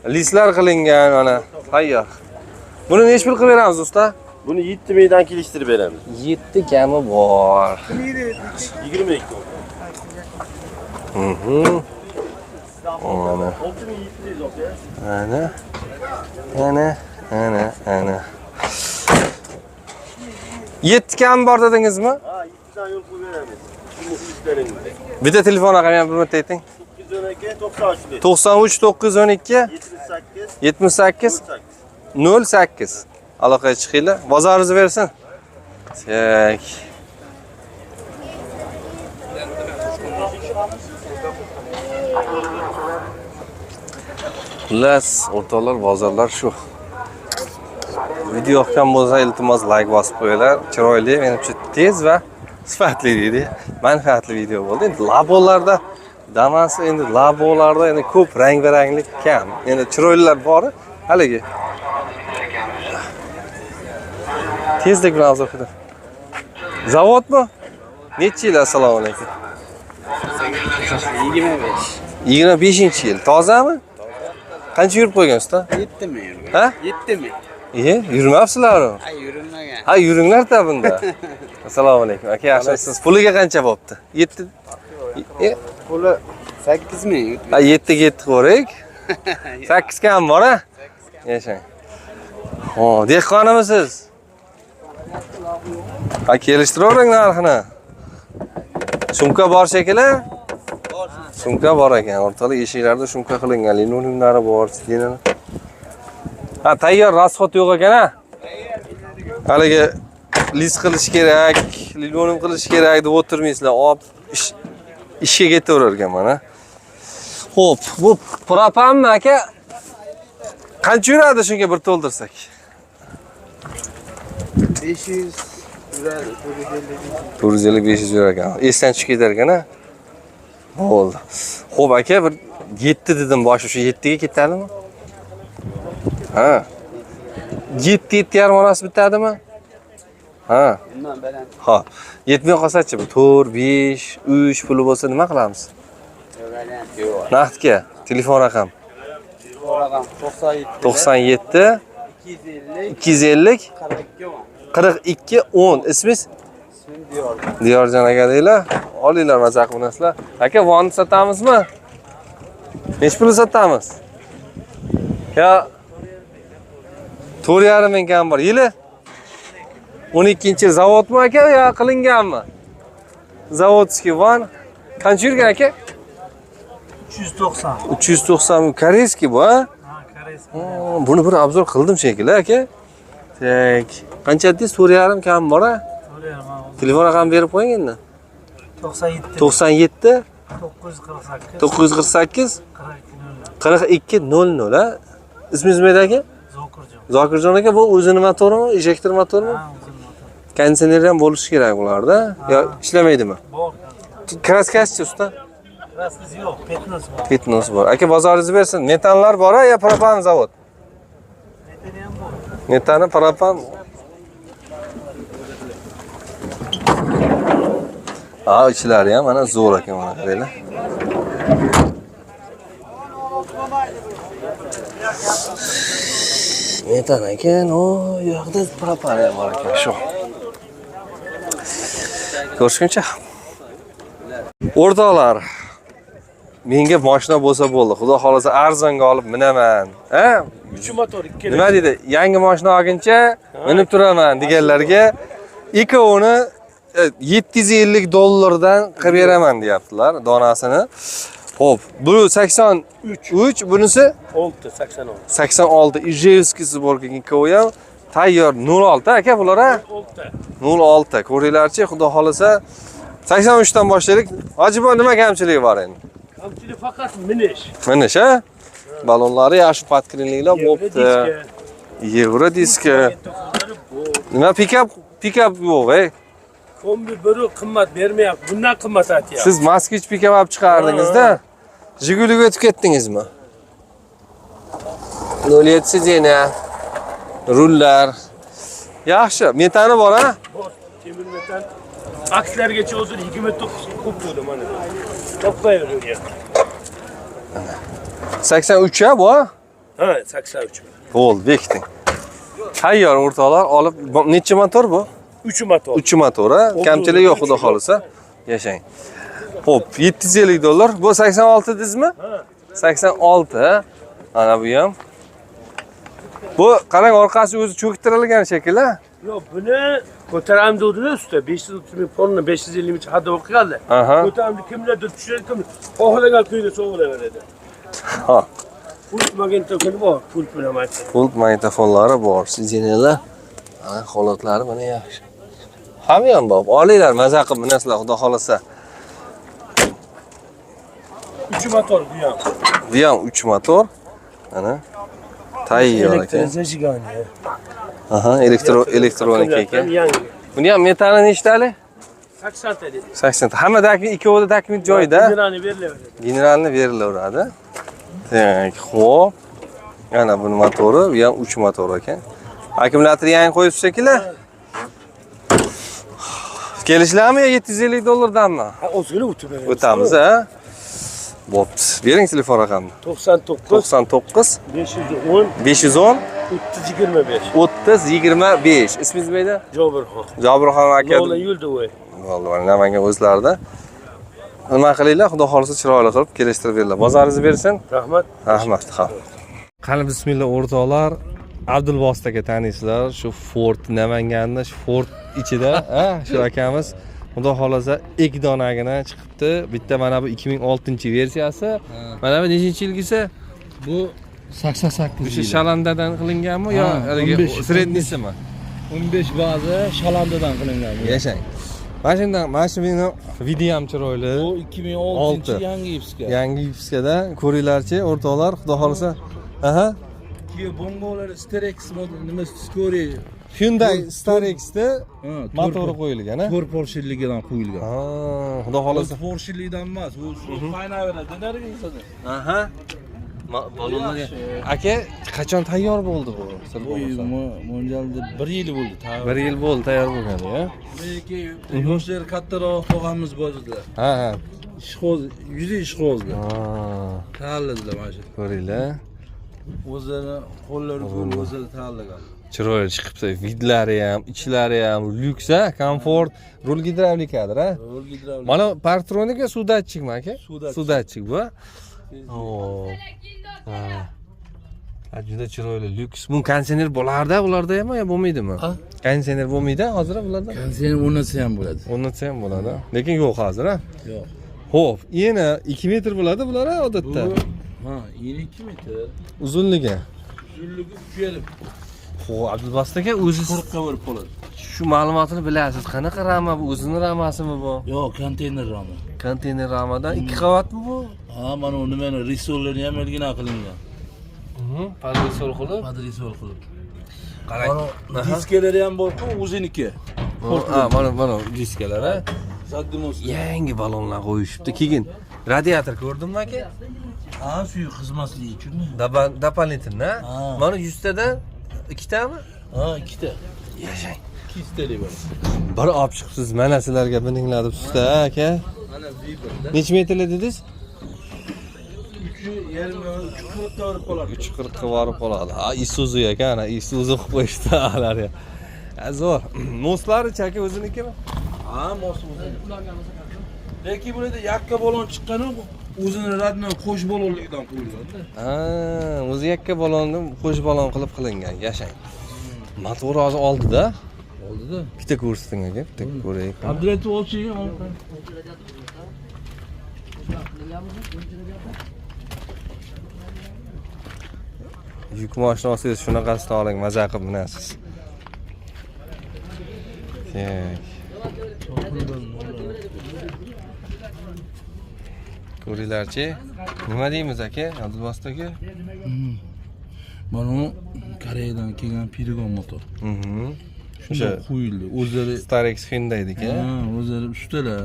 Listlar qilingan mana. Tayyor. Buni nech pul qilib beramiz usta? Buni 7 mingdan kelishtirib beramiz. 7 kami bor. 22. Ana. 6700 aka. Ana. Ana. 7 kam bor dedingizmi? Ha, 7dan yo'l qo'yib beramiz. Muxlislaringizga. Bitta telefon raqamini bir marta ayting. 912 93 93 912 78 78 08. Aloqaga chiqinglar. Bozoringizni bersin. Tak. Xullas, o'rtoqlar, bozorlar shu. Video yoqqan bo'lsa, iltimos like bosib qo'yinglar. Chiroyli, menimcha tez va sifatli deydi. Manfaatli video bo'ldi. Endi labolarda Damas endi labolarda endi ko'p rang-baranglik kam. Endi chiroylilar bor, haligi. Tezlik bilan o'qidi. Zavodmi? Necha yil, assalomu alaykum. 25. 25-yil. Tozami? Qancha yurib qo'ygan usta? 7 ming yurgan. Ha? 7 ming. Yurmabsizlar? Ha, yurilmagan. Ha, yuringlar-da bunda. Assalomu alaykum. Aka, yaxshimisiz? Puliga qancha bo'pti? 7. Puli 8 ming. Ha, 7 ga 7 qo'ydik. 8 kam bor, ha? Yashang. Ho, dehqonimisiz? Ha, kelishtiravering narxini. Sumka bor shekilli? Bor. Sumka bor ekan. O'rtalik eshiklarda sumka qilingan, linolinglar bor, stendlar. Ha, tayyor rasxot yo'q ekan, ha? Haligi list qilish kerak, linonim qilish kerak deb o'tirmaysizlar. Olib ishga ketaverar ekanman, ha? Xo'p, bu propanmi aka? Qancha yuradi shunga bir to'ldirsak? 500 yuradi. 450-500 yurar ekan. Esdan chiqib ketar ekan, ha? Bo'ldi. Xo'p aka, bir 7 dedim boshi, shu 7 ga ketadimi? Ha. 7-7,5 orasi bitadimi? Ha. Bundan baland. Ha. Yetmay qolsa-chi, 4, 5, 3 puli bo'lsa nima qilamiz? Baland yo'q. Naqdga, telefon raqam. Raqam 97 97 250 250 42 42 10. Ismingiz? ismim Diyor. Diyorjon aka deylar. Olinglar maza qilmasizlar. Aka, vonni sotamizmi? Nech pul sotamiz? Ya 4,5 ming kam bor. Yili 12-yil zavodmi aka yo qilinganmi? Zavodskiy von. Qancha yurgan aka? 390. 390 koreyskiy bu, ha? Ha, koreyskiy. Buni bir obzor qildim shekilli aka. Tak. Qancha dedingiz? 4,5 kam bor, ha? Telefon raqam berib qo'ying endi. 97 97 948 948 42 42 00, ha? Ismingiz nima edi aka? Zokirjon. Zokirjon aka, bu o'zini motorimi, injektor motormi? Ha, o'zim motor. Konditsioner ham bo'lishi kerak bularda. Yo, ishlamaydimi? Bor. Kraskasi usta? Rasmiz yo'q, petnos bor. Fitness bor. Aka, bozoringiz bersin. Metanlar bor, yo propan zavod? Metani ham bor. Metani, propan. Ha, ichlari ham mana zo'r ekan, mana qaranglar. Metan ekan, o yoqda propan ham bor ekan, shu. Ko'rishguncha. O'rtoqlar, menga mashina bo'lsa bo'ldi. Xudo xolasa arzonga olib minaman. Ha? 3 motor 2. Nima deydi? Yangi mashina olguncha minib turaman deganlarga ikkovini $750 dan qilib beraman deyaptilar donasini. Xo'p, bu 83, bunisi 86. 86. Ijevskisi bor ekan ikkovi ham. Tayyor 06 aka bular, ha? 06. Ko'ringlarchi, xudo xolasa 83 dan boshlaylik. Hojibo nima kamchiligi bor endi? Kamchilik faqat minish. Minish, ha? Balonlari yaxshi podkrinliklar bo'pti. Yevro diski. Nima pikap yo'q, ey. Kombi biri qimmat bermayapti. Bundan qimmat aytyapti. Siz Moskvich pikap olib chiqardingiz-da. Jiguliga o'tib ketdingizmi? 07 sidena. Rullar. Yaxshi, metani bor, ha? Bor. Temir metan. Akslargacha o'zini 29 kub bo'ldi mana. Toplayver. 83 ha bu? Ha, 83. Bo'ldi, bekiting. Tayyor o'rtoqlar, olib necha motor bu? 3 motor. 3 motor, ha? Kamchilik yo'q, xudo xolasa. Yashang. Xo'p, $750. Bu 86 dedingizmi? Ha. 86, ha? Mana bu ham. Bu qarang, orqasi o'zi cho'ktirilgan shekilli, ha? Yo'q, buni ko'taramdi o'rnida usta 530 ming ponni 550 ming hadda o'qildi. Aha. Ko'taramdi kimlardir tushiradi, kim xohlagan kuyda so'g'iraveradi. Ha. Pult magnitofoni bor, pult bilan aytdi. Pult magnitofonlari bor, sizenelar. Ha, holatlari mana yaxshi. Hamma ham bor. Olinglar, maza qilib minasizlar, xudo xolasa. 3 motor bu ham. Bu ham 3 motor. Mana tayyor ekan. Zajigani. Aha, elektronik ekan. Yangi. Buni ham metani nechtali? 80 ta dedi. 80 ta. Hamma dakmi ikkovida dakmi joyida. Generalni berilaveradi. Generalni berilaveradi. Tak, xo'p. Mana buni motori, bu ham 3 motor ekan. Akkumulyator yangi qo'yibsiz shekilli. Kelishlarmi yo $750 danmi? Ha, o'zini o'tib beramiz. O'tamiz, ha? Bo'pti. Bering telefon raqamni. 99 99 510 510 3025. 3025. Ismingiz nima edi? Jobirxon. Jobirxon aka. Lola Yuldovoy. Bo'ldi, mana Namangan o'zlarida. Nima qilinglar, xudo xolasa chiroyli qilib kelishtirib beringlar. Bozoringizni bersin. Rahmat. Rahmat, ha. Qani bismillah o'rtoqlar. Abdulbosit aka taniysizlar, shu Ford Namanganni, shu Ford ichida, ha, shu akamiz xudo xolasa 2 donagina chiqibdi. Bitta mana bu 2006-versiyasi. Mana bu nechinchi yilgisi? Bu 88. O'sha Shalandadan qilinganmi yo srednisimi? 15 bazi Shalandadan qilingan. Yashang. Mana shu meni videom chiroyli. Bu 2006 yangi Ipska. Yangi Ipskada ko'ringlarchi o'rtoqlar, xudo xolasa. Aha. Keyin Bongolar Starex model nima Story Hyundai Starex'da motori qo'yilgan, ha? 4 porshilligidan qo'yilgan. Ha, xudo xolasa. 4 porshillikdan emas, u faynaveradi, dariga yasadi. Aha. Balonlar. Aka, qachon tayyor bo'ldi bu? Sir Bu bo'lmasa. mo'ljalda 1 yil bo'ldi. 1 yil bo'ldi tayyor bo'lgani, ya. Lekin yoshlar kattaroq tog'amiz bor edi. Ha, ha. Ishqo'z, yuzi ishqo'zlar. Ha, Tayyorladilar mana shu. ko'ringlar. O'zlari qo'llari ko'l o'zlari tayyorlagan. Chiroyli chiqibdi. Vidlari ham, ichlari ham lyuks, ha, komfort, rul gidravlikadir, ha. Rol gidravlik. Mana Partronika suvdatchikmi aka? Suvdatchik. Suvdatchik bu. Oo. Ha, juda chiroyli lyuks. Bu konditsioner bo'lardi, ularda ham yo bo'lmaydimi? Ha? Konditsioner bo'lmaydi hozir bularda? Konsern o'rnatsa ham bo'ladi. O'rnatsa ham bo'ladi, lekin yo'q hozir, ha. Yo'q. Xo'p, yana 2 metr bo'ladi bular odatda. Ha, 2 metr. Uzunligi. Uzunligi 3 yarim. Xo'p, Abdulbasit aka o'zingiz 40 ga bo'lib qoladi. shu ma'lumotini bilasiz. Qanaqa rama bu? O'zini ramasimi bu? Yo'q, konteyner rami. Konteyner ramadan 2 qavatmi bu? Ha, mana uni meni risollarni ham elgina qilingan. Padrisol qilib. Padrisol qilib. Qarang. Mana diskalari ham bor-ku, o'ziniki. Ha, mana diskalar, ha. Zaddimos. Yangi balonlar qo'yishibdi. Keyin radiator ko'rdimmi aka? Ha, suv xizmatligi uchun. Doполнительно, ha? Ha. Mana 100 tadan 2 tami? Ha, 2 ta. Yashang. 2 talik bor. Bir olib chiqibsiz. Mana sizlarga bininglar deb usta, aka. Mana Viperda. Necha metrli dedingiz? 3.40 ga borib qoladi. 3.40 ga borib qoladi. Ha, Isuzu ekan, ana Isuzu qilib qo'yishdi ularga. Zo'r. Moslari chaka o'zinikimi? Ha, mos o'ziniki. Lekin bu yerda yakka balon chiqqani o'zini radno qo'sh balonligidan qo'yilgan-da. Ha, o'zi yakka balonni qo'sh balon qilib qilingan. Yashang. Motor hozir oldida. Oldida. Bitta ko'rsating aka, bitta ko'raylik. Abdulatif olchiga Yuk mashinasiz shunaqasini oling, maza qilib minasiz. Tak. Ko'ringlarchi. Nima deymiz aka? Abdulbasit aka? Mana bu Koreyadan kelgan Pirigon motor. O'sha qo'yildi. O'zlari Starex Hyundai'diki. ha, o'zlari ustalar.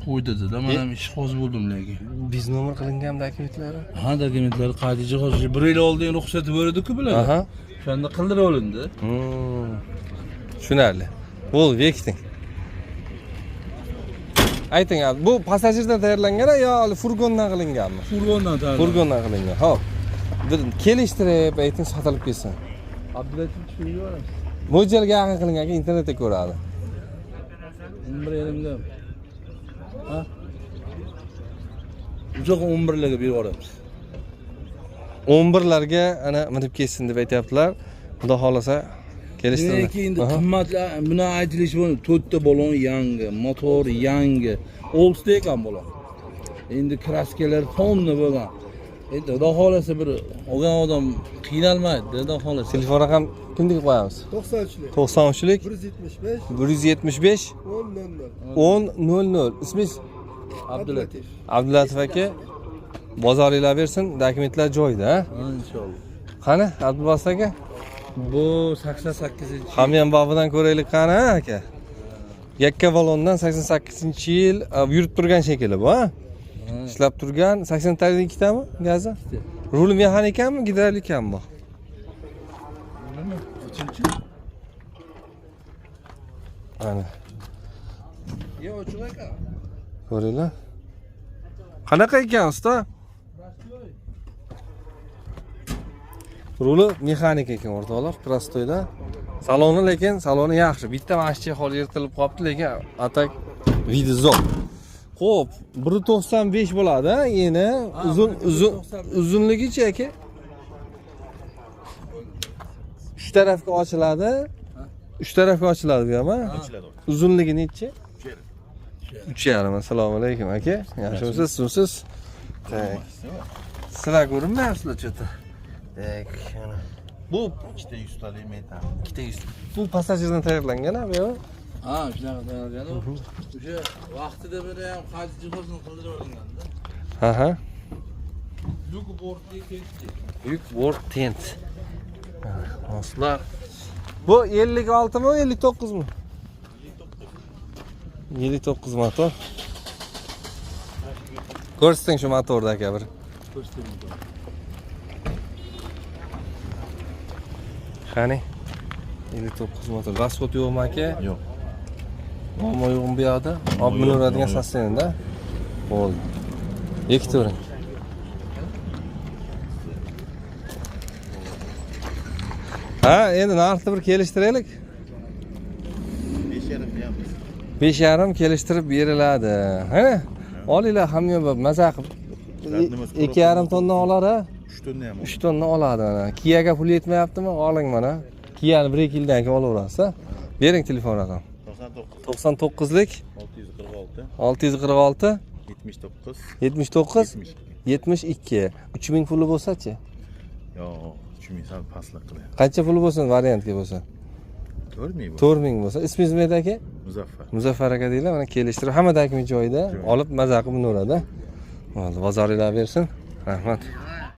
Qo'ydida, men ham ishqoz bo'ldim lekin. Biz nomer qilingan dokumentlari? Ha, dokumentlar qayta jihoz 1 yil oldin ruxsati berdi-ku bular. Aha. O'shanda qildirib olindi. Tushunarli. Bo'l, bekiting. Ayting, bu passajirdan tayyorlangan yo furgondan qilinganmi? Furgondan tayyor. Furgondan qilingan. Xo'p. Bir kelishtirib ayting, sotilib ketsin. Abdulatif tushunib yuboramiz. Mo'ljalga yaqin qilingan internetda ko'radi. 11 da. Ha? Uzoq 11 larga berib yuboramiz. 11 larga ana minib ketsin deb aytayaptilar. Xudo xolasa kelishtiradi. Lekin endi qimmatlar buni aytilishi bo'ladi. 4 ta balon yangi, motor yangi, oltita ekan balon. Endi kraskalar tomni bo'lgan. Endi xudo xolasa bir olgan odam qiynalmaydi, xudo xolasa. Telefon raqam kimga qo'yamiz? 93lik 93lik 175 175 1000. Ismingiz? Abdulatif. Abdulatif aka. Bozoringlar bersin, dokumentlar joyida, ha? Inshaalloh. Qani, Abdulbasit aka? Bu 88-chi. Hamyon bobidan ko'raylik qani, ha, aka? Yakka balondan 88-yil yurib turgan shekilli bu, ha? Ishlab turgan 80 talik ikkitami gazi? Rul mexanikami, gidravlikami bu? Uchinchi. Mana. Yo, ochiq ekan. Ko'ringlar. Qanaqa ekan usta? Ruli mexanik ekan o'rtoqlar, prostoyda. Saloni lekin saloni yaxshi. Bitta mashina hol yirtilib qolibdi, lekin atak vidi zo'r. Xo'p, 1.95 bo'ladi, eni uzunligicha aka. 3 tarafga ochiladi. 3 tarafga ochiladi bu ham, ha? Uzunligi necha? 3.5. Assalomu alaykum aka. Yaxshimisiz, sizsiz? Tak. Sizlar ko'rinmayapsizlar chota. Tak, ana. Bu 200 talik metan. 200. Bu passajirdan tayyorlangan-a bu? Ha, shunaqa tayyorlangan. O'sha vaqtida beri ham qayta jihozini qildirib olinganda. Ha ha. Yuk bortli ketdi. Yuk bort tent. Do'stlar. Bu 56 mi, 59 mi? 59 motor. Ko'rsating shu motorda aka bir. Qani? 59 motor. Rasxod yo'qmi aka? Yo'q. Muammo yo'qmi bu yoqda? Olib miniradigan sostenida. Bo'ldi. Ektoring. Ha, endi narxni bir kelishtiraylik. 5,5 kelishtirib beriladi. Ha? Olinglar hamma maza qilib. 2,5 tonna olar, 3 tonna ham. 3 tonna oladi mana. Kiyaga pul yetmayaptimi? Oling mana. Kiyani 1-2 yildan keyin olaverasiz. Bering telefon raqam. 99lik 646 79 72. 3000 puli bo'lsa-chi? Yo'q, 3000 sal pastlik qilay. Qancha puli bo'lsin variantga bo'lsa? 4000 bu. 4000 bo'lsa. Ismingiz nima edi aka? Muzaffar. Muzaffar aka deylar, mana kelishtirib hammadagi joyida olib maza qilib minaveradi. Bo'ldi, bozoringlar bersin. Rahmat.